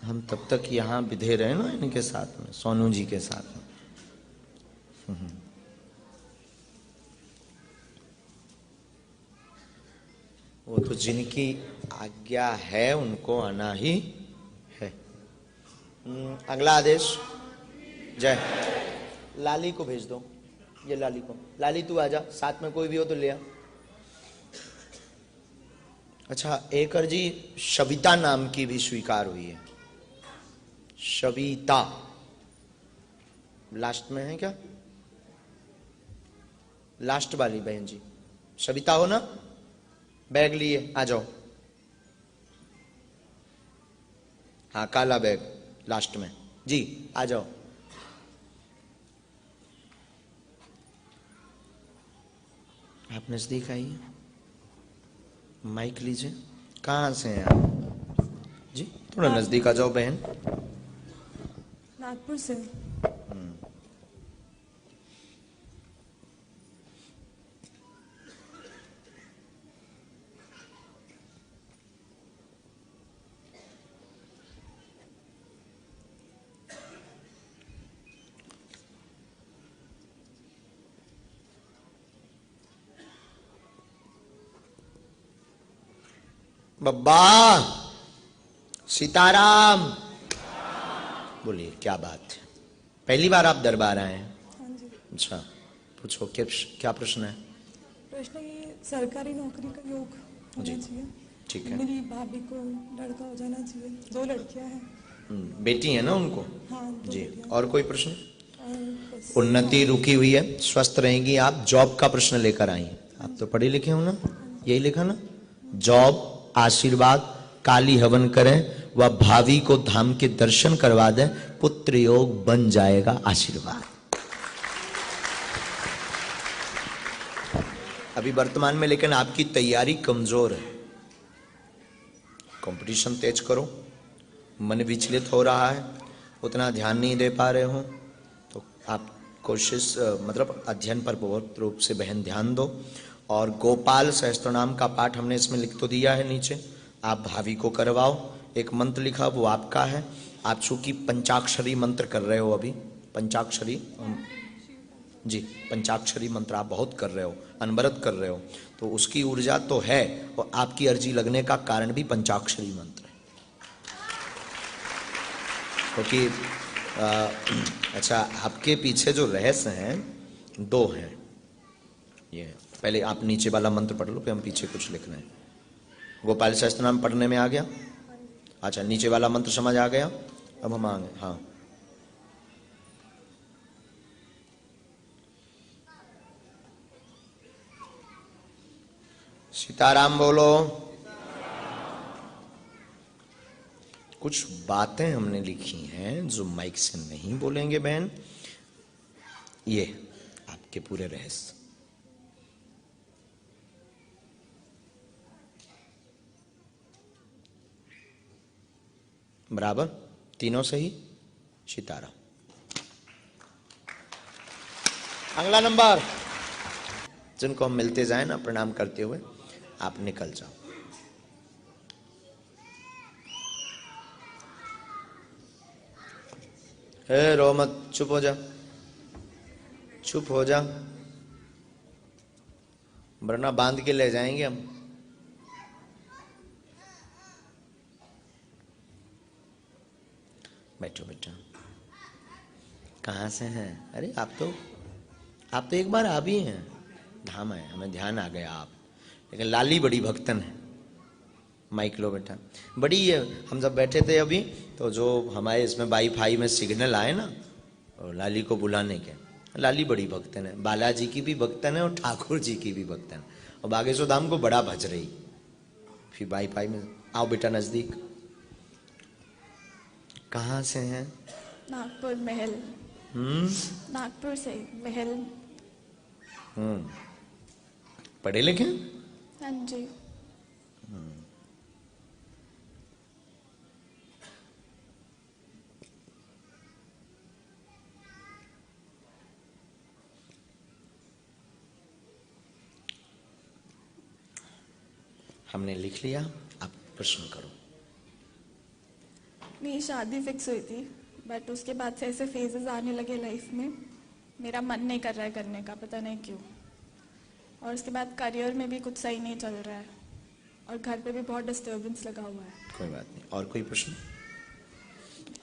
हम तब तक यहां विधे रहे ना इनके साथ में, सोनू जी के साथ में। वो तो जिनकी आज्ञा है उनको आना ही है। अगला आदेश। जय। लाली को भेज दो, ये लाली को। लाली तू आजा, साथ में कोई भी हो तो ले आ। अच्छा, एक जी शबिता नाम की भी स्वीकार हुई है। शबिता लास्ट में है क्या? लास्ट वाली बहन जी शबिता हो ना? बैग लिए आ जाओ। हाँ, काला बैग लास्ट में जी, आ जाओ। आप नजदीक आइए, माइक लीजिए। कहाँ से हैं आप जी? थोड़ा नजदीक आ जाओ बहन। नागपुर से। बब्बा सीताराम। बोलिए, क्या बात है? पहली बार आप दरबार आए हैं? हाँ जी। अच्छा, पूछो क्या प्रश्न है? प्रश्न ये, सरकारी नौकरी का योग जी, होना चाहिए। ठीक है। मेरी भाभी को लड़का हो जाना चाहिए, 2 लड़कियां हैं। बेटी है ना उनको? हाँ, 2 जी। बेटियां। और कोई प्रश्न? और बस उन्नति रुकी हुई है, स्वस्थ रहेंगी आप। जॉब का प्रश्न लेकर आई। आप तो पढ़े लिखे हो ना? यही लिखा ना? जॉब, आशीर्वाद, काली हवन करें व भावी को धाम के दर्शन करवा दें, पुत्र योग बन जाएगा। आशीर्वाद। अभी वर्तमान में लेकिन आपकी तैयारी कमजोर है। कंपटीशन तेज करो, मन विचलित हो रहा है, उतना ध्यान नहीं दे पा रहे हो, तो आप कोशिश मतलब अध्ययन पर बहुत रूप से बहन ध्यान दो। और गोपाल सहस्त्रनाम का पाठ हमने इसमें लिख तो दिया है नीचे, आप भाभी को करवाओ। एक मंत्र लिखा, वो आपका है। आप चूंकि पंचाक्षरी मंत्र कर रहे हो अभी, पंचाक्षरी जी, पंचाक्षरी मंत्र आप बहुत कर रहे हो, अनवरत कर रहे हो, तो उसकी ऊर्जा तो है और आपकी अर्जी लगने का कारण भी पंचाक्षरी मंत्र है। क्योंकि अच्छा, आपके पीछे जो रहस्य हैं 2 हैं। ये पहले आप नीचे वाला मंत्र पढ़ लो, फिर हम पीछे कुछ लिख रहे हैं। गोपाल सहस्त्र नाम पढ़ने में आ गया? अच्छा, नीचे वाला मंत्र समझ आ गया? अब हम आ गए। हाँ, सीताराम बोलो। कुछ बातें हमने लिखी हैं जो माइक से नहीं बोलेंगे बहन, ये आपके पूरे रहस्य। बराबर, तीनों सही। सीताराम। अगला नंबर। जिनको हम मिलते जाए ना प्रणाम करते हुए, आप निकल जाओ। हे रो मत, चुप हो जा, चुप हो जा, वरना बांध के ले जाएंगे हम। बैठो बेटा। कहाँ से हैं? अरे आप तो एक बार आ भी हैं। धाम है, हमें ध्यान आ गया आप। लेकिन लाली बड़ी भक्तन है। माइक लो बेटा। बड़ी है। हम जब बैठे थे अभी, तो जो हमारे इसमें वाईफाई में सिग्नल आए ना, और लाली को बुलाने के, लाली बड़ी भक्तन है। बालाजी की भी भक्तन है और ठाकुर जी की भी भक्तन है, और बागेश्वर धाम को बड़ा भज रही। फिर वाईफाई में आओ बेटा नजदीक। कहाँ से हैं? नागपुर महल। नागपुर से महल। पढ़े लिखे? हाँ जी। हमने लिख लिया, आप प्रश्न करो। मेरी शादी फिक्स हुई थी, बट उसके बाद से ऐसे फेजेस आने लगे लाइफ में, मेरा मन नहीं कर रहा है करने का, पता नहीं क्यों। और उसके बाद करियर में भी कुछ सही नहीं चल रहा है, और घर पे भी बहुत डिस्टर्बेंस लगा हुआ है। कोई बात नहीं, और कोई प्रश्न?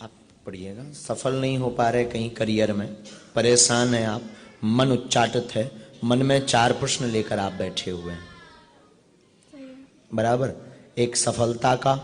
आप पढ़िएगा। सफल नहीं हो पा रहे कहीं करियर में, परेशान हैं आप, मन उच्चाटित है, मन में 4 प्रश्न लेकर आप बैठे हुए हैं। सही है। बराबर। एक सफलता का,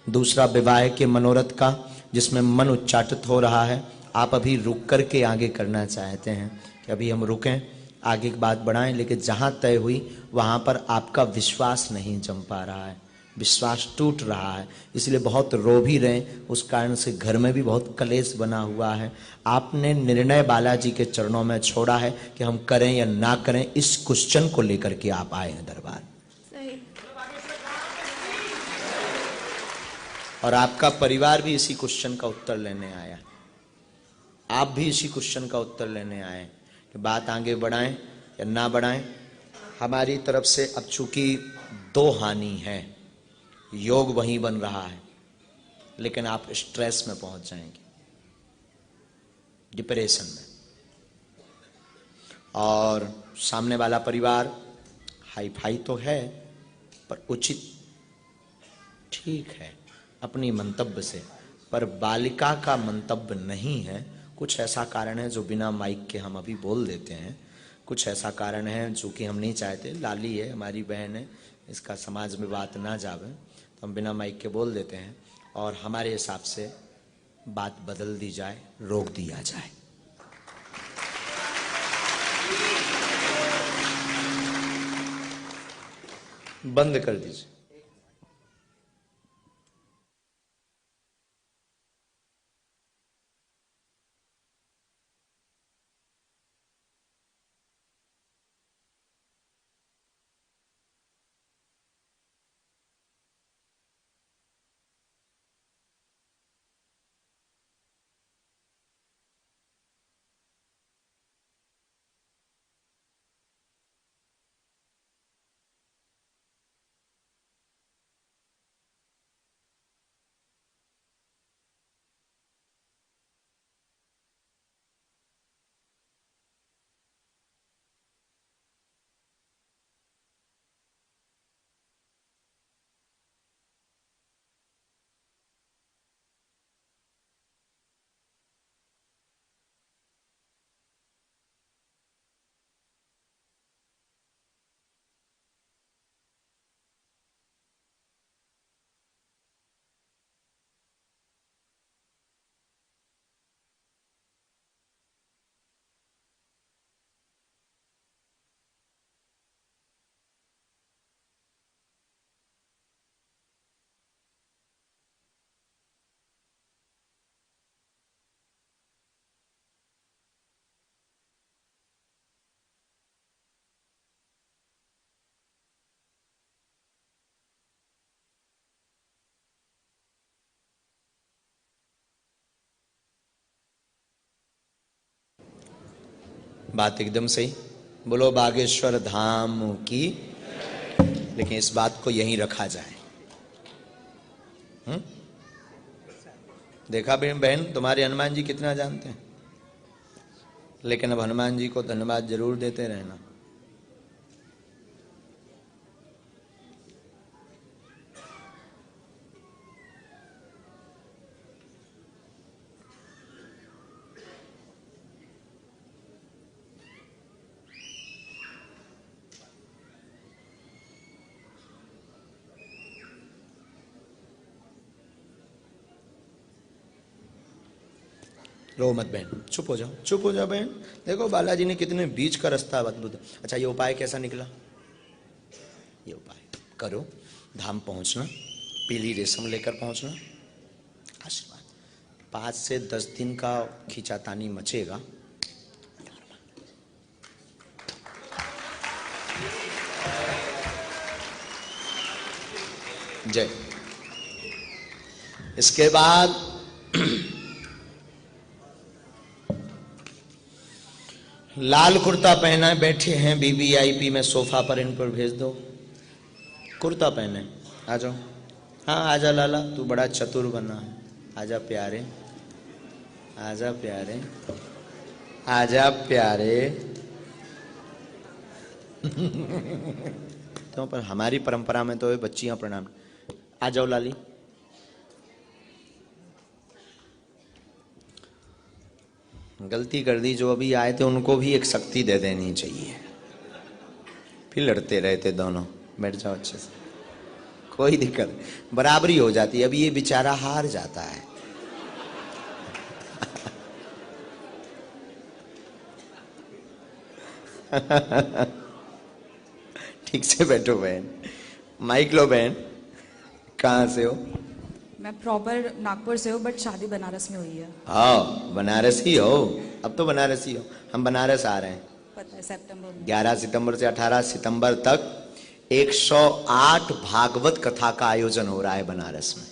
दूसरा विवाह के मनोरथ का, जिसमें मन उच्चाटित हो रहा है। आप अभी रुक करके आगे करना चाहते हैं कि अभी हम रुकें, आगे की बात बढ़ाएं, लेकिन जहां तय हुई वहां पर आपका विश्वास नहीं जम पा रहा है, विश्वास टूट रहा है, इसलिए बहुत रो भी रहे। उस कारण से घर में भी बहुत कलेश बना हुआ है। आपने निर्णय बालाजी के चरणों में छोड़ा है कि हम करें या ना करें, इस क्वेश्चन को लेकर के आप आए हैं दरबार। सही। और आपका परिवार भी इसी क्वेश्चन का उत्तर लेने आया। आप भी इसी क्वेश्चन का उत्तर लेने आए कि बात आगे बढ़ाएं या ना बढ़ाएं। हमारी तरफ से अब चूंकि 2 हानि है, योग वहीं बन रहा है, लेकिन आप स्ट्रेस में पहुंच जाएंगे, डिप्रेशन में। और सामने वाला परिवार हाई फाई तो है, पर उचित ठीक है अपनी मंतव्य से, पर बालिका का मंतव्य नहीं है। कुछ ऐसा कारण है जो बिना माइक के हम अभी बोल देते हैं, कुछ ऐसा कारण है जो कि हम नहीं चाहते। लाली है, हमारी बहन है, इसका समाज में बात ना जावे, तो हम बिना माइक के बोल देते हैं, और हमारे हिसाब से बात बदल दी जाए, रोक दिया जाए। बंद कर दीजिए। बात एकदम सही। बोलो बागेश्वर धाम की। लेकिन इस बात को यहीं रखा जाए। देखा बहन, तुम्हारे हनुमान जी कितना जानते हैं, लेकिन अब हनुमान जी को धन्यवाद जरूर देते रहना। रो मत बहन, चुप हो जाओ, चुप हो जाओ बहन। देखो बालाजी ने कितने बीच का रास्ता अद्भुत। अच्छा, ये उपाय कैसा निकला? ये उपाय करो, धाम पहुंचना, पीली रेशम लेकर पहुंचना, आशीर्वाद। 5 से 10 दिन का खींचातानी मचेगा। जय। इसके बाद लाल कुर्ता पहना बैठे हैं वीवीआईपी में सोफा पर, इन पर भेज दो। कुर्ता पहने आ जाओ। हाँ आजा लाला, तू बड़ा चतुर बना है। आजा प्यारे, आजा प्यारे, आजा प्यारे। तो पर हमारी परंपरा में तो बच्चियां प्रणाम। आ जाओ लाली। गलती कर दी जो अभी आए थे, उनको भी एक शक्ति दे देनी चाहिए। फिर लड़ते रहते दोनों। बैठ जाओ अच्छे से, कोई दिक्कत, बराबरी हो जाती है। अभी ये बेचारा हार जाता है। ठीक से बैठो बहन। माइक लो बहन। कहाँ से हो? मैं प्रॉपर नागपुर से हूँ, बट शादी बनारस में हुई है। हाँ बनारसी हो, अब तो बनारसी हो। हम बनारस आ रहे हैं, पता है, सितंबर में। 11 सितंबर से 18 सितंबर तक 108 भागवत कथा का आयोजन हो रहा है बनारस में।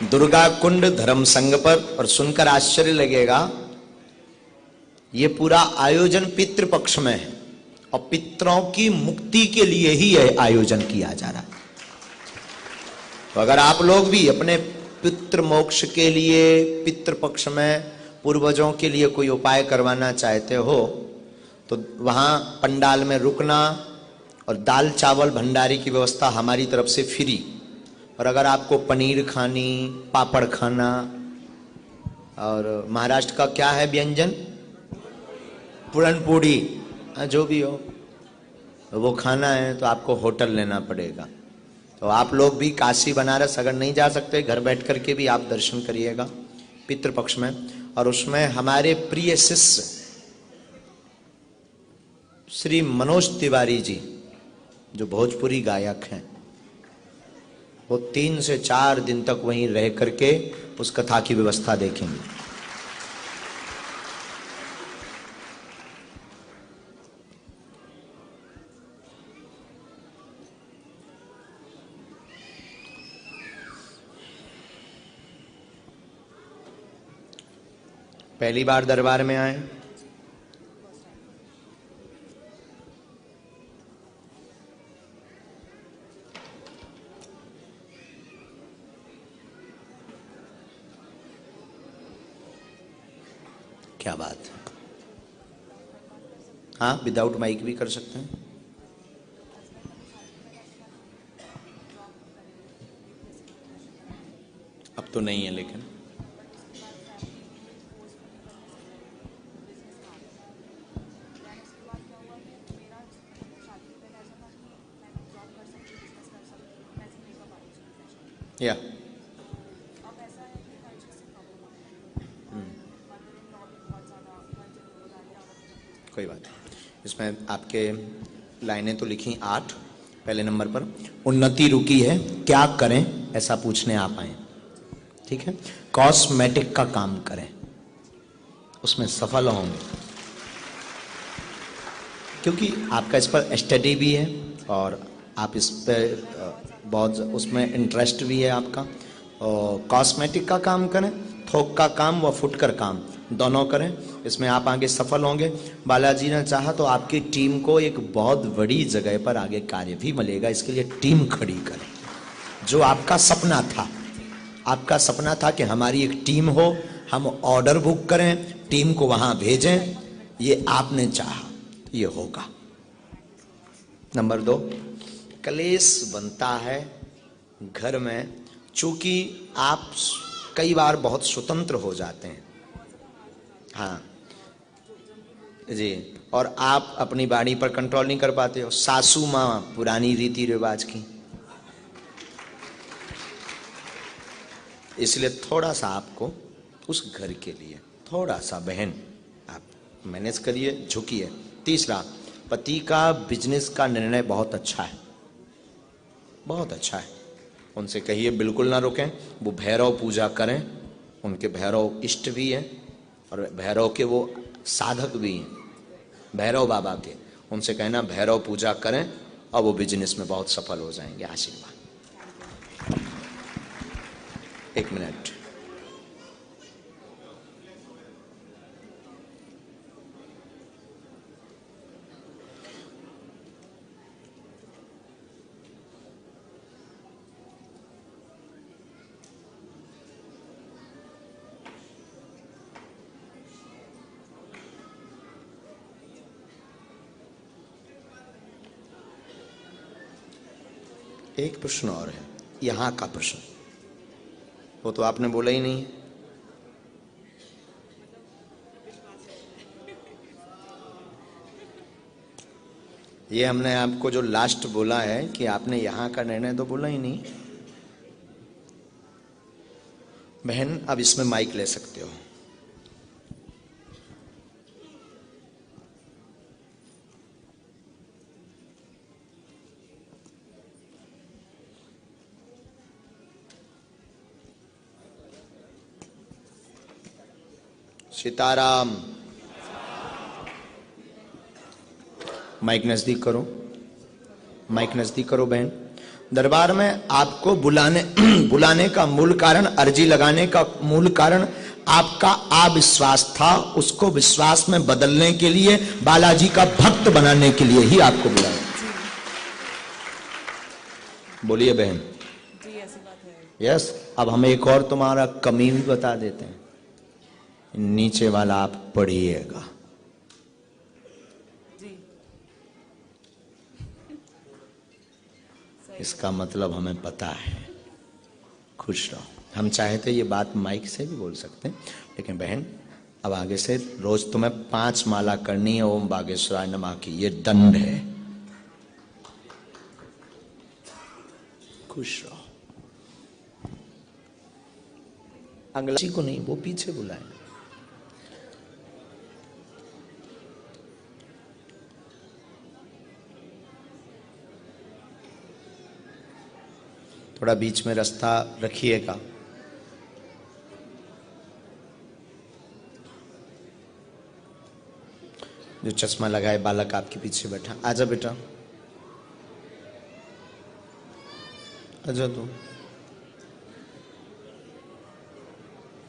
दुर्गा कुंड धर्म संघ पर। और सुनकर आश्चर्य लगेगा, ये पूरा आयोजन पितृपक्ष में है और पितरों की मुक्ति के लिए ही यह आयोजन किया जा रहा है। तो अगर आप लोग भी अपने पितृ मोक्ष के लिए पितृपक्ष में पूर्वजों के लिए कोई उपाय करवाना चाहते हो तो वहां पंडाल में रुकना और दाल चावल भंडारे की व्यवस्था हमारी तरफ से फ्री। और अगर आपको पनीर खानी, पापड़ खाना, और महाराष्ट्र का क्या है व्यंजन, पुरनपोड़ी, जो भी हो वो खाना है तो आपको होटल लेना पड़ेगा। तो आप लोग भी काशी बनारस अगर नहीं जा सकते, घर बैठ करके भी आप दर्शन करिएगा पितृपक्ष में। और उसमें हमारे प्रिय शिष्य श्री मनोज तिवारी जी, जो भोजपुरी गायक हैं, वो 3 से 4 दिन तक वहीं रह करके उस कथा की व्यवस्था देखेंगे। पहली बार दरबार में आए? क्या बात है। हाँ विदाउट माइक भी कर सकते हैं। अब तो नहीं है लेकिन या कोई बात नहीं। इसमें आपके लाइनें तो लिखी 8। पहले नंबर पर उन्नति रुकी है, क्या करें ऐसा पूछने आप आए। ठीक है, कॉस्मेटिक का काम करें, उसमें सफल होंगे, क्योंकि आपका इस पर स्टडी भी है और आप इस पर बहुत उसमें इंटरेस्ट भी है आपका। और कॉस्मेटिक का काम करें, थोक का काम व फुटकर काम दोनों करें, इसमें आप आगे सफल होंगे। बालाजी ने चाहा तो आपकी टीम को एक बहुत बड़ी जगह पर आगे कार्य भी मिलेगा, इसके लिए टीम खड़ी करें। जो आपका सपना था, आपका सपना था कि हमारी एक टीम हो, हम ऑर्डर बुक करें, टीम को वहां भेजें, ये आपने चाहा, ये होगा। नंबर 2, क्लेश बनता है घर में, चूंकि आप कई बार बहुत स्वतंत्र हो जाते हैं, हाँ जी, और आप अपनी बाणी पर कंट्रोल नहीं कर पाते हो। सासू माँ पुरानी रीति रिवाज की, इसलिए थोड़ा सा आपको उस घर के लिए थोड़ा सा बहन आप मैनेज करिए, झुकिए। तीसरा, पति का बिजनेस का निर्णय बहुत अच्छा है, बहुत अच्छा है। उनसे कहिए बिल्कुल ना रुकें, वो भैरव पूजा करें, उनके भैरव इष्ट भी हैं और भैरव के वो साधक भी हैं, भैरव बाबा के। उनसे कहना भैरव पूजा करें और वो बिजनेस में बहुत सफल हो जाएंगे। आशीर्वाद। 1 मिनट। एक प्रश्न और है, यहां का प्रश्न, वो तो आपने बोला ही नहीं। ये हमने आपको जो लास्ट बोला है कि आपने यहां का निर्णय तो बोला ही नहीं। बहन, अब इसमें माइक ले सकते हो। सीताराम। माइक नजदीक करो, माइक नजदीक करो बहन। दरबार में आपको बुलाने का मूल कारण, अर्जी लगाने का मूल कारण आपका अविश्वास था, उसको विश्वास में बदलने के लिए, बालाजी का भक्त बनाने के लिए ही आपको बुलाया। बोलिए बहन। जी ऐसी बात है। यस। अब हम एक और तुम्हारा कमी भी बता देते हैं, नीचे वाला आप पढ़िएगा। जी इसका मतलब हमें पता है। खुश रहो। हम चाहते ये बात माइक से भी बोल सकते हैं, लेकिन बहन अब आगे से रोज तुम्हें 5 माला करनी है ओम बागेश्वराय नमः की, ये दंड है। खुश रहो। अगला को नहीं, वो पीछे बुलाए। थोड़ा बीच में रास्ता रखिएगा। जो चश्मा लगाए बालक आपके पीछे बैठा, आजा बेटा, आजा। तू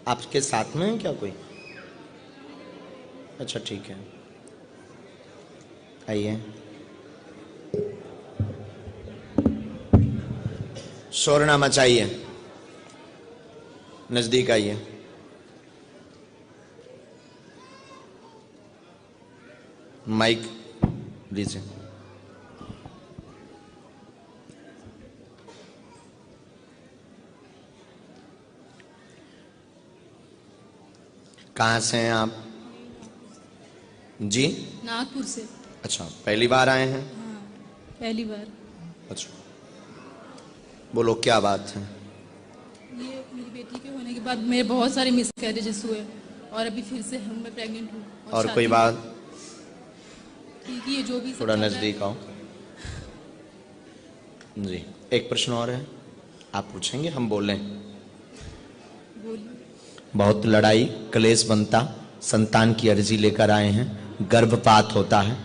आपके साथ में है क्या कोई? अच्छा ठीक है, आइए। शोर ना मचाइए, नजदीक आइए। माइक लीजिए। कहाँ से हैं आप? जी नागपुर से। अच्छा, पहली बार आए हैं? हाँ, पहली बार। अच्छा, बोलो क्या बात है? ये मेरी बेटी के होने के बाद मेरे बहुत सारे मिसकैरेजेस हुए और अभी फिर से मैं प्रेग्नेंट हूँ। और कोई बात? ठीक है, जो भी सब थोड़ा चल रहा है। नजदीक आओ जी। एक प्रश्न और है, आप पूछेंगे, हम बोलें? बोलिए। बहुत लड़ाई क्लेश बनता, संतान की अर्जी लेकर आए हैं, गर्भपात होता है,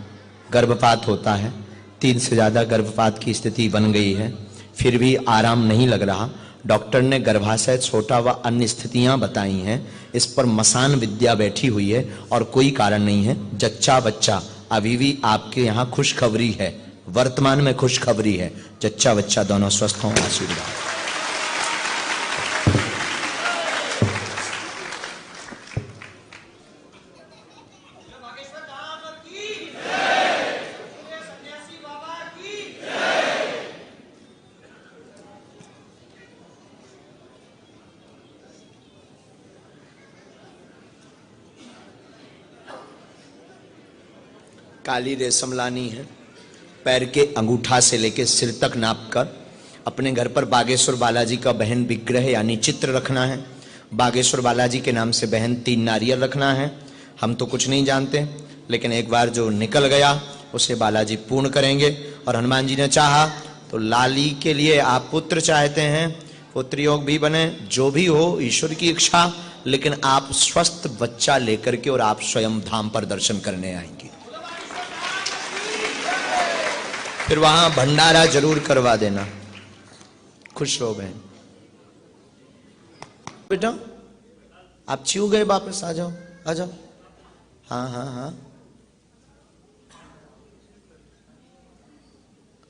गर्भपात होता है, 3 से ज्यादा गर्भपात की स्थिति बन गई है, फिर भी आराम नहीं लग रहा। डॉक्टर ने गर्भाशय छोटा व अन्य स्थितियां बताई हैं। इस पर मसान विद्या बैठी हुई है और कोई कारण नहीं है। जच्चा बच्चा अभी भी आपके यहाँ खुशखबरी है, वर्तमान में खुशखबरी है। जच्चा बच्चा दोनों स्वस्थ हों, आशीर्वाद। काली रेशम लानी है, पैर के अंगूठा से लेकर सिर तक नापकर अपने घर पर बागेश्वर बालाजी का बहन विग्रह यानी चित्र रखना है। बागेश्वर बालाजी के नाम से बहन 3 नारियल रखना है। हम तो कुछ नहीं जानते, लेकिन एक बार जो निकल गया उसे बालाजी पूर्ण करेंगे। और हनुमान जी ने चाहा तो लाली के लिए आप पुत्र चाहते हैं, पुत्र योग भी बने, जो भी हो ईश्वर की इच्छा, लेकिन आप स्वस्थ बच्चा लेकर के और आप स्वयं धाम पर दर्शन करने आएंगे। फिर वहां भंडारा जरूर करवा देना। खुश हो बहन। बेटा आप छिू गए, वापस आ जाओ, आ जाओ। हाँ हाँ हाँ,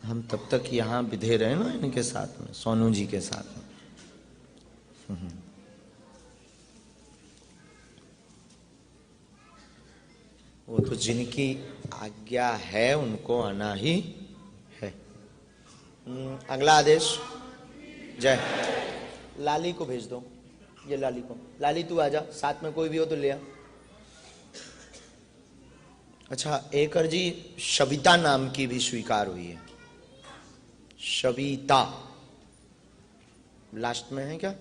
हम तब तक यहां बिधे रहे ना इनके साथ में, सोनू जी के साथ में। वो तो जिनकी आज्ञा है उनको आना ही है। अगला आदेश। जय। लाली को भेज दो, ये लाली को। लाली तू आजा, साथ में कोई भी हो तो ले आ। अच्छा, एक अर्जी शविता नाम की भी स्वीकार हुई है। शविता लास्ट में है क्या?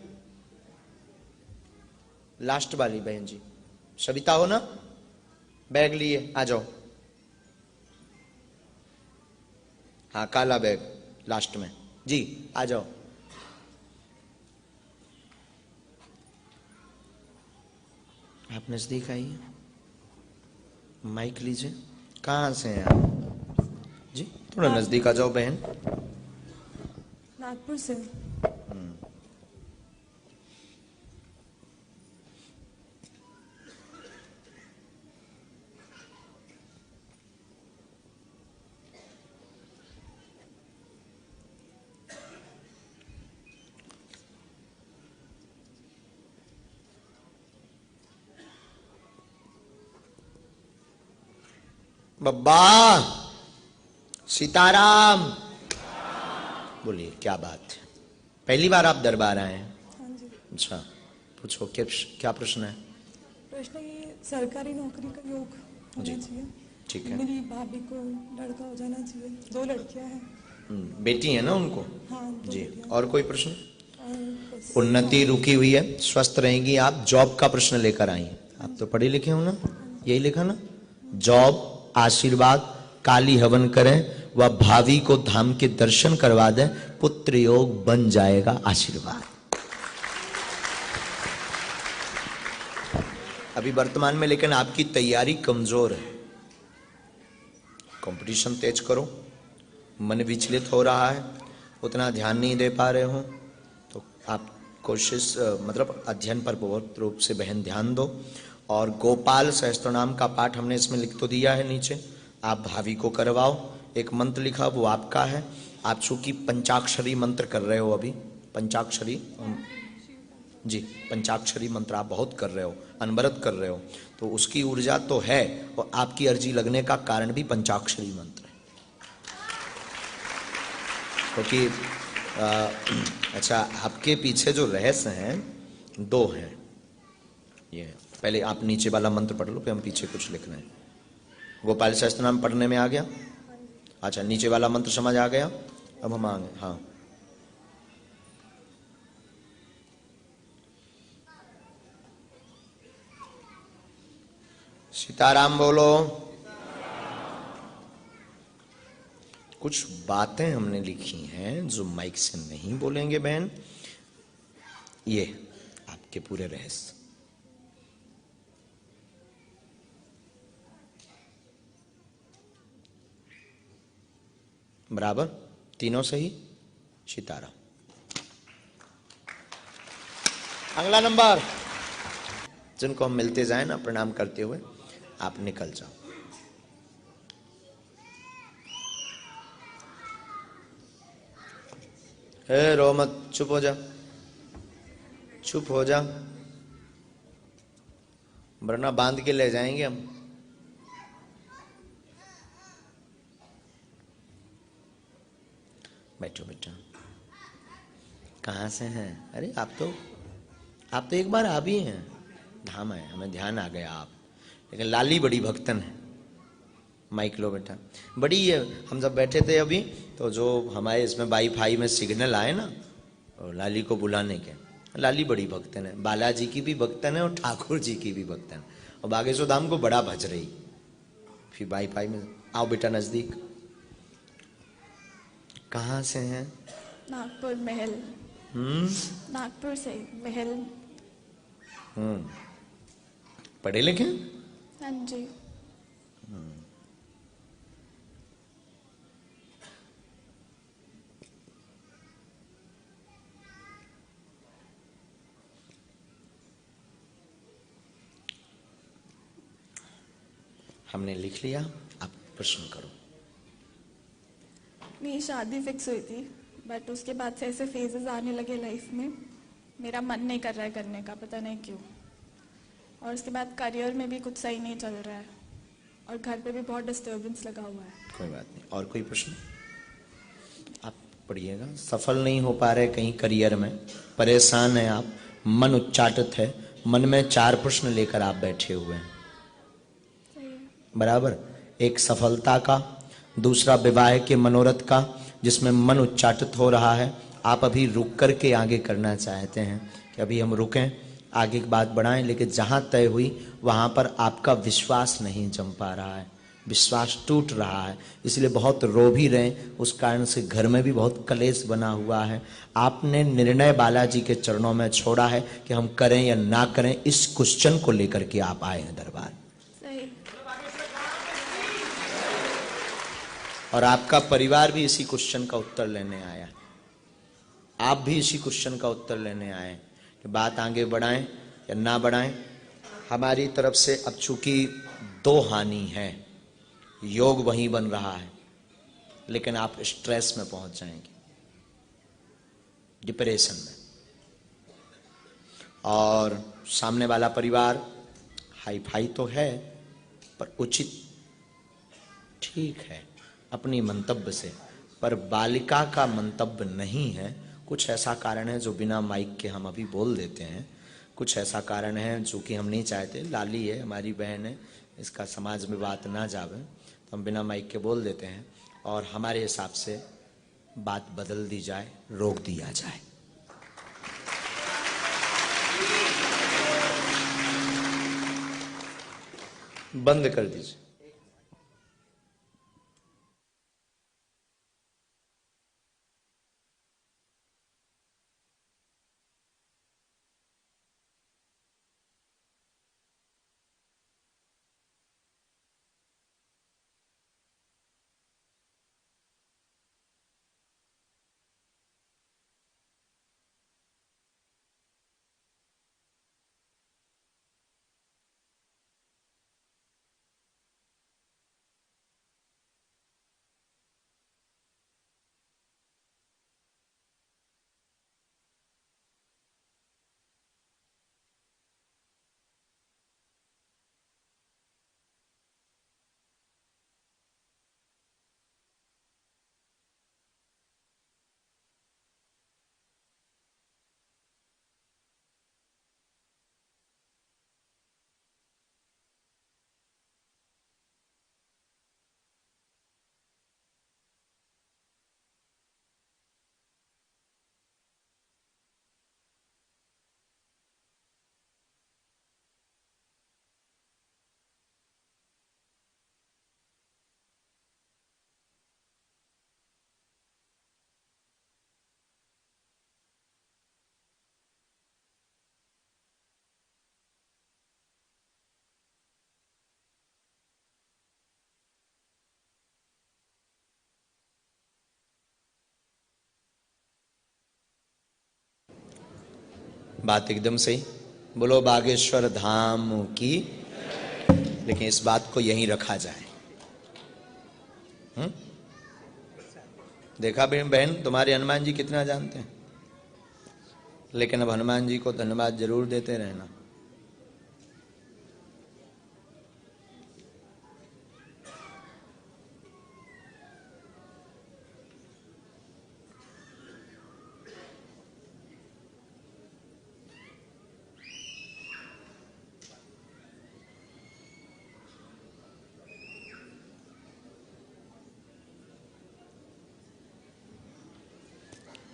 लास्ट वाली बहन जी शविता हो ना? बैग लिए आ जाओ। हाँ, काला बैग लास्ट में जी, आ जाओ। आप नजदीक आइए, माइक लीजिए। कहाँ से हैं आप जी? थोड़ा नजदीक आ जाओ बहन। नागपुर से। बब्बा सीताराम। बोलिए, क्या बात है? पहली बार आप दरबार आए हैं? हाँ जी। अच्छा, पूछो क्या प्रश्न है? प्रश्न ये सरकारी नौकरी का योग होना जी, चाहिए। ठीक है। मेरी भाभी को लड़का हो जाना चाहिए, 2 लड़कियां हैं। बेटी है ना उनको? हाँ, 2 जी। बेटियां। और कोई प्रश्न? और बस। उन्नति रुकी हुई है, स्वस्थ रहेंगी आप। जॉब का प्रश्न लेकर आई हैं। आप तो पढ़े लिखे हो ना? यही लिखा ना? जॉब, आशीर्वाद, काली हवन करें व भावी को धाम के दर्शन करवा दें, पुत्र योग बन जाएगा। आशीर्वाद। अभी वर्तमान में लेकिन आपकी तैयारी कमजोर है। कंपटीशन तेज करो, मन विचलित हो रहा है, उतना ध्यान नहीं दे पा रहे हो, तो आप कोशिश मतलब अध्ययन पर बहुत रूप से बहन ध्यान दो। और गोपाल सहस्त्रनाम का पाठ हमने इसमें लिख तो दिया है नीचे, आप भावी को करवाओ। एक मंत्र लिखा वो आपका है। आप चूंकि पंचाक्षरी मंत्र कर रहे हो अभी, पंचाक्षरी जी, पंचाक्षरी मंत्र आप बहुत कर रहे हो, अनवरत कर रहे हो, तो उसकी ऊर्जा तो है और आपकी अर्जी लगने का कारण भी पंचाक्षरी मंत्र है। क्योंकि अच्छा, आपके पीछे जो रहस्य हैं 2 हैं। ये पहले आप नीचे वाला मंत्र पढ़ लो, फिर हम पीछे कुछ लिख रहे हैं। गोपाल सहस्त्रनाम पढ़ने में आ गया? अच्छा, नीचे वाला मंत्र समझ आ गया? अब हम आ गए। हाँ, सीताराम बोलो। कुछ बातें हमने लिखी हैं जो माइक से नहीं बोलेंगे बहन, ये आपके पूरे रहस्य। बराबर? तीनों सही? सीताराम। अगला नंबर। जिनको हम मिलते जाए ना प्रणाम करते हुए, आप निकल जाओ। रो मत, चुप हो जा, चुप हो जा, वरना बांध के ले जाएंगे हम। बैठो बेटा। कहाँ से हैं? अरे आप तो एक बार आ भी हैं। धाम है, हमें ध्यान आ गया आप। लेकिन लाली बड़ी भक्तन है। माइक लो बेटा। बड़ी है। हम जब बैठे थे अभी, तो जो हमारे इसमें वाईफाई में सिग्नल आए ना, और लाली को बुलाने के, लाली बड़ी भक्तन है। बालाजी की भी भक्तन है और ठाकुर जी की भी भक्तन है। और बागेश्वर धाम को बड़ा भज रही। फिर वाईफाई में आओ बेटा नजदीक। कहाँ से हैं? नागपुर महल। नागपुर से महल। पढ़े लिखे? हाँ जी। हमने लिख लिया, आप प्रश्न करो। मेरी शादी फिक्स हुई थी, बट उसके बाद से ऐसे फेजेस आने लगे लाइफ में, मेरा मन नहीं कर रहा है करने का, पता नहीं क्यों। और उसके बाद करियर में भी कुछ सही नहीं चल रहा है, और घर पे भी बहुत डिस्टर्बेंस लगा हुआ है। कोई बात नहीं। और कोई प्रश्न? आप पढ़िएगा। सफल नहीं हो पा रहे कहीं करियर में, परेशान हैं आप, मन उच्चाटित है, मन में 4 प्रश्न लेकर आप बैठे हुए हैं। सही है। बराबर। एक सफलता का, दूसरा विवाह के मनोरथ का, जिसमें मन उच्चाटित हो रहा है। आप अभी रुक करके आगे करना चाहते हैं कि अभी हम रुकें, आगे की बात बढ़ाएं, लेकिन जहां तय हुई वहां पर आपका विश्वास नहीं जम पा रहा है, विश्वास टूट रहा है, इसलिए बहुत रो भी रहे। उस कारण से घर में भी बहुत कलेश बना हुआ है। आपने निर्णय बालाजी के चरणों में छोड़ा है कि हम करें या ना करें, इस क्वेश्चन को लेकर के आप आए हैं दरबार। सही। और आपका परिवार भी इसी क्वेश्चन का उत्तर लेने आया। आप भी इसी क्वेश्चन का उत्तर लेने आए कि बात आगे बढ़ाएं या ना बढ़ाएं। हमारी तरफ से अब चूंकि 2 हानि है, योग वहीं बन रहा है, लेकिन आप स्ट्रेस में पहुंच जाएंगे, डिप्रेशन में। और सामने वाला परिवार हाई फाई तो है, पर उचित ठीक है अपनी मंतव्य से, पर बालिका का मंतव्य नहीं है। कुछ ऐसा कारण है जो बिना माइक के हम अभी बोल देते हैं, कुछ ऐसा कारण है जो कि हम नहीं चाहते। लाली है, हमारी बहन है, इसका समाज में बात ना जावे, तो हम बिना माइक के बोल देते हैं, और हमारे हिसाब से बात बदल दी जाए, रोक दिया जाए। बंद कर दीजिए। बात एकदम सही। बोलो बागेश्वर धाम की। लेकिन इस बात को यहीं रखा जाए। देखा बहन, तुम्हारे हनुमान जी कितना जानते हैं। लेकिन अब हनुमान जी को धन्यवाद जरूर देते रहना।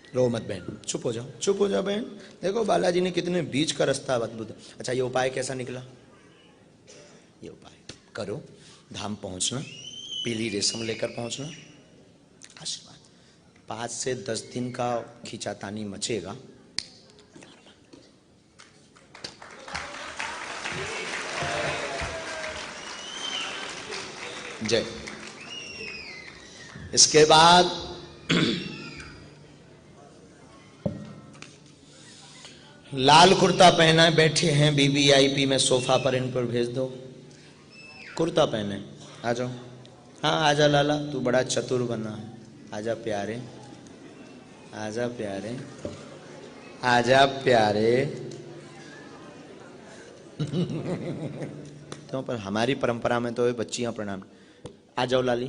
रो मत बहन, चुप हो जाओ, चुप हो जाओ बहन। देखो बालाजी ने कितने बीच का रास्ता अद्भुत। अच्छा, ये उपाय कैसा निकला? ये उपाय करो, धाम पहुंचना, पीली रेशम लेकर पहुंचना, आशीर्वाद। 5 से 10 दिन का खींचातानी मचेगा। जय। इसके बाद लाल कुर्ता पहना बैठे हैं वीवीआईपी में सोफा पर, इन पर भेज दो। कुर्ता पहने आ जाओ। हाँ आजा लाला, तू बड़ा चतुर बना है। आजा प्यारे, आजा प्यारे, आजा प्यारे। तो पर हमारी परंपरा में तो ये बच्चियां प्रणाम। आ जाओ लाली।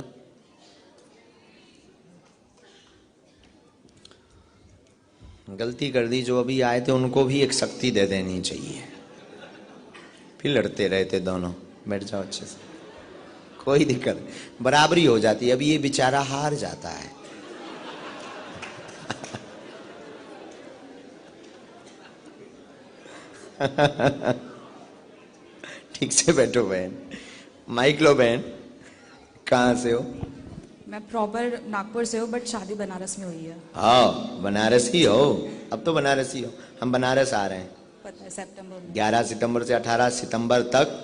गलती कर दी जो अभी आए थे उनको भी एक शक्ति दे देनी चाहिए। फिर लड़ते रहते दोनों। बैठ जाओ अच्छे से, कोई दिक्कत नहीं, बराबरी हो जाती है। अभी ये बेचारा हार जाता है। ठीक से बैठो बहन। माइक लो बहन। कहाँ से हो? मैं प्रॉपर नागपुर से हूँ बट शादी बनारस में हुई है। हाँ बनारसी हो। अब तो बनारसी हो। हम बनारस आ रहे हैं, पता है, सितंबर में। 11 सितंबर से 18 सितंबर तक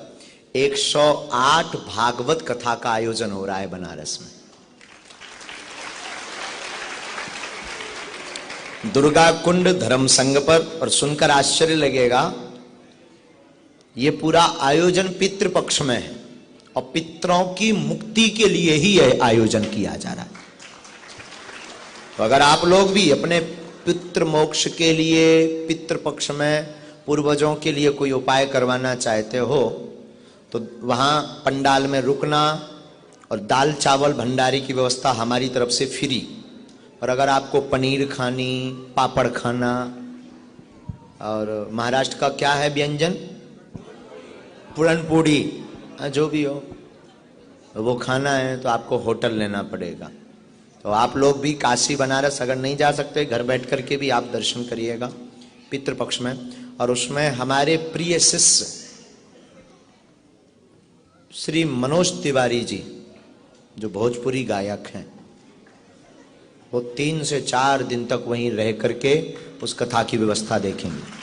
108 भागवत कथा का आयोजन हो रहा है बनारस में। दुर्गा कुंड धर्म संघ पर। और सुनकर आश्चर्य लगेगा, ये पूरा आयोजन पितृपक्ष में है और पितरों की मुक्ति के लिए ही यह आयोजन किया जा रहा है। तो अगर आप लोग भी अपने पितृ मोक्ष के लिए पितृपक्ष में पूर्वजों के लिए कोई उपाय करवाना चाहते हो तो वहां पंडाल में रुकना और दाल चावल भंडारी की व्यवस्था हमारी तरफ से फ्री। और अगर आपको पनीर खानी, पापड़ खाना, और महाराष्ट्र का क्या है व्यंजन, पूरनपूड़ी, जो भी हो वो खाना है तो आपको होटल लेना पड़ेगा। तो आप लोग भी काशी बनारस अगर नहीं जा सकते, घर बैठ करके भी आप दर्शन करिएगा पितृपक्ष में। और उसमें हमारे प्रिय शिष्य श्री मनोज तिवारी जी जो भोजपुरी गायक हैं, वो 3 से 4 दिन तक वहीं रह करके उस कथा की व्यवस्था देखेंगे।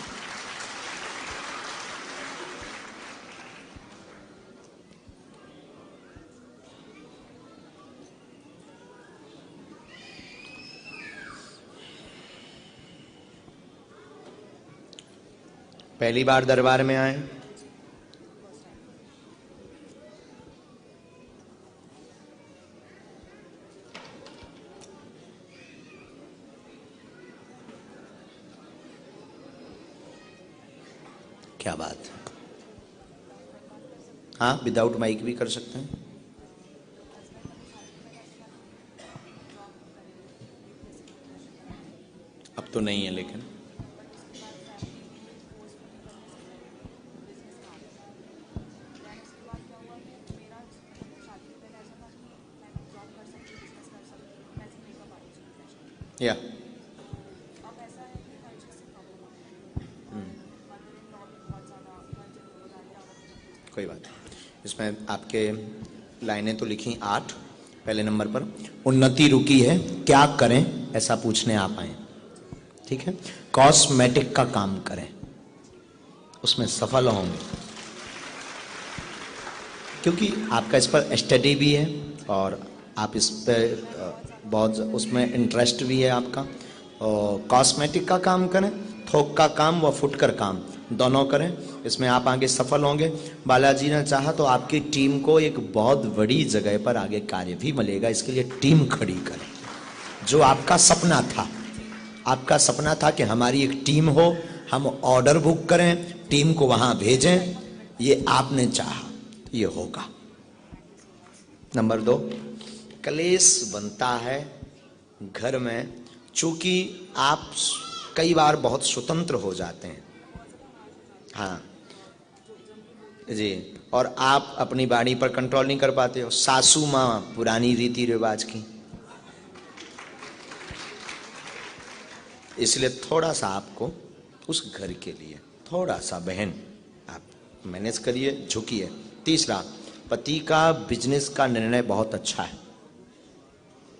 पहली बार दरबार में आए? क्या बात है। हाँ विदाउट माइक भी कर सकते हैं। अब तो नहीं है लेकिन या कोई बात नहीं। इसमें आपके लाइनें तो लिखी 8। पहले नंबर पर उन्नति रुकी है, क्या करें ऐसा पूछने आप आए। ठीक है, कॉस्मेटिक का काम करें, उसमें सफल होंगे क्योंकि आपका इस पर स्टडी भी है और आप इस पर बहुत उसमें इंटरेस्ट भी है आपका। और कॉस्मेटिक का काम करें थोक का काम व फुटकर काम दोनों करें, इसमें आप आगे सफल होंगे। बालाजी ने चाहा तो आपकी टीम को एक बहुत बड़ी जगह पर आगे कार्य भी मिलेगा, इसके लिए टीम खड़ी करें। जो आपका सपना था, आपका सपना था कि हमारी एक टीम हो, हम ऑर्डर बुक करें, टीम को वहां भेजें, ये आपने चाहा, ये होगा। नंबर 2, क्लेश बनता है घर में, चूंकि आप कई बार बहुत स्वतंत्र हो जाते हैं। हाँ जी, और आप अपनी वाणी पर कंट्रोल नहीं कर पाते हो। सासू माँ पुरानी रीति रिवाज की, इसलिए थोड़ा सा आपको उस घर के लिए थोड़ा सा बहन आप मैनेज करिए, झुकिए। तीसरा, पति का बिजनेस का निर्णय बहुत अच्छा है,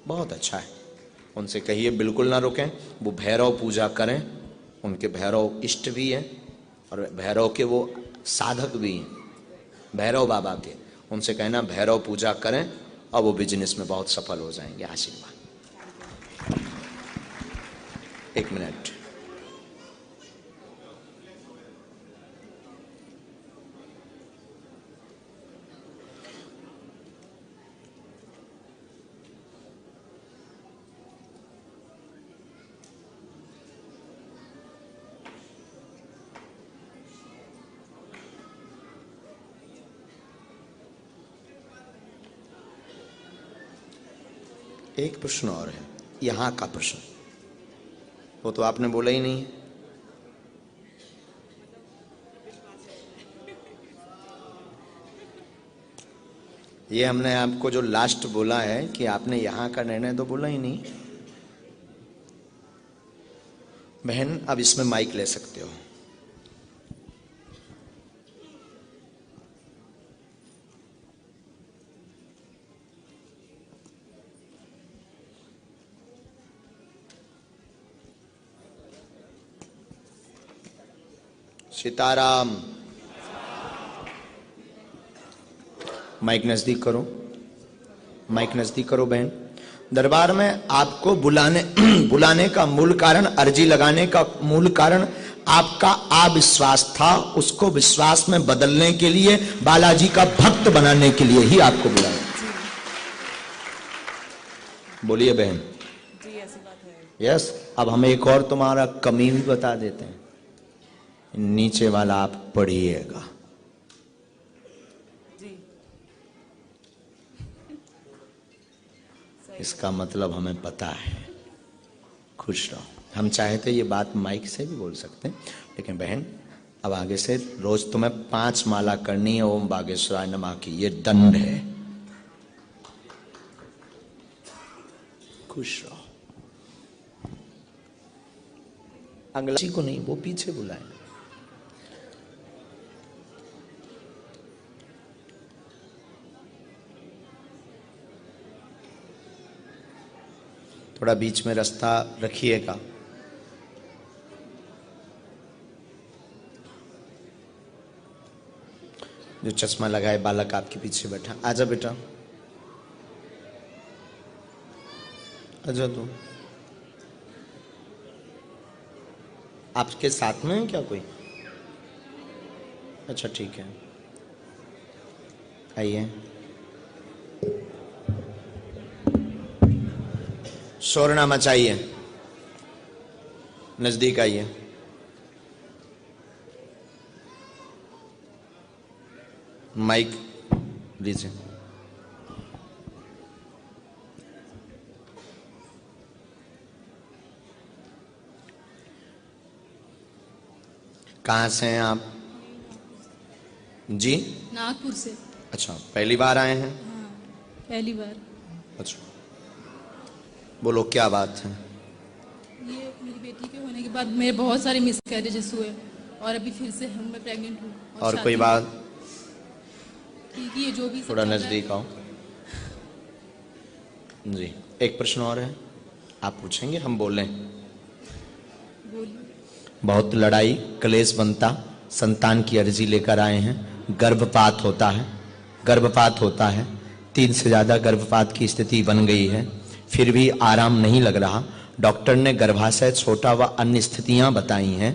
बहुत अच्छा है। उनसे कहिए बिल्कुल ना रुकें, वो भैरव पूजा करें, उनके भैरव इष्ट भी हैं और भैरव के वो साधक भी हैं, भैरव बाबा के। उनसे कहना भैरव पूजा करें और वो बिजनेस में बहुत सफल हो जाएंगे। आशीर्वाद। 1 मिनट। एक प्रश्न और है, यहां का प्रश्न, वो तो आपने बोला ही नहीं है। ये हमने आपको जो लास्ट बोला है कि आपने यहां का निर्णय तो बोला ही नहीं। बहन, अब इसमें माइक ले सकते हो। सीताराम। माइक नजदीक करो, माइक नजदीक करो बहन। दरबार में आपको बुलाने का मूल कारण, अर्जी लगाने का मूल कारण आपका अविश्वास था, उसको विश्वास में बदलने के लिए, बालाजी का भक्त बनाने के लिए ही आपको बुलाया। बोलिए बहन। जी ऐसी बात है। यस। अब हम एक और तुम्हारा कमी भी बता देते हैं, नीचे वाला आप पढ़िएगा। जी इसका मतलब हमें पता है। खुश रहो। हम चाहे तो ये बात माइक से भी बोल सकते हैं, लेकिन बहन अब आगे से रोज तुम्हें 5 माला करनी है ओम बागेश्वराय नमः की, ये दंड है। खुश रहो। अंग्रेजी को नहीं, वो पीछे बुलाए। थोड़ा बीच में रास्ता रखिएगा। जो चश्मा लगाए बालक आपके पीछे बैठा, आजा बेटा, आजा। तू आपके साथ में है क्या कोई? अच्छा ठीक है, आइए। शोर ना मचाइए, नजदीक आइए। माइक लीजिए। कहाँ से हैं आप? जी, नागपुर से। अच्छा, पहली बार आए हैं? हाँ, पहली बार। अच्छा, बोलो क्या बात है? ये मेरी बेटी के होने के बाद मेरे बहुत सारे मिसकैरेजेस हुए और अभी फिर से मैं प्रेग्नेंट हूँ। और कोई बात? ठीक है, ये जो भी सब थोड़ा चल रहा है। नजदीक आओ जी। एक प्रश्न और है, आप पूछेंगे, हम बोलें? बोलिए। बहुत लड़ाई क्लेश बनता, संतान की अर्जी लेकर आए हैं, गर्भपात होता है, गर्भपात होता है, 3 से ज्यादा गर्भपात की स्थिति बन गई है, फिर भी आराम नहीं लग रहा, डॉक्टर ने गर्भाशय छोटा व अन्य स्थितियां बताई हैं।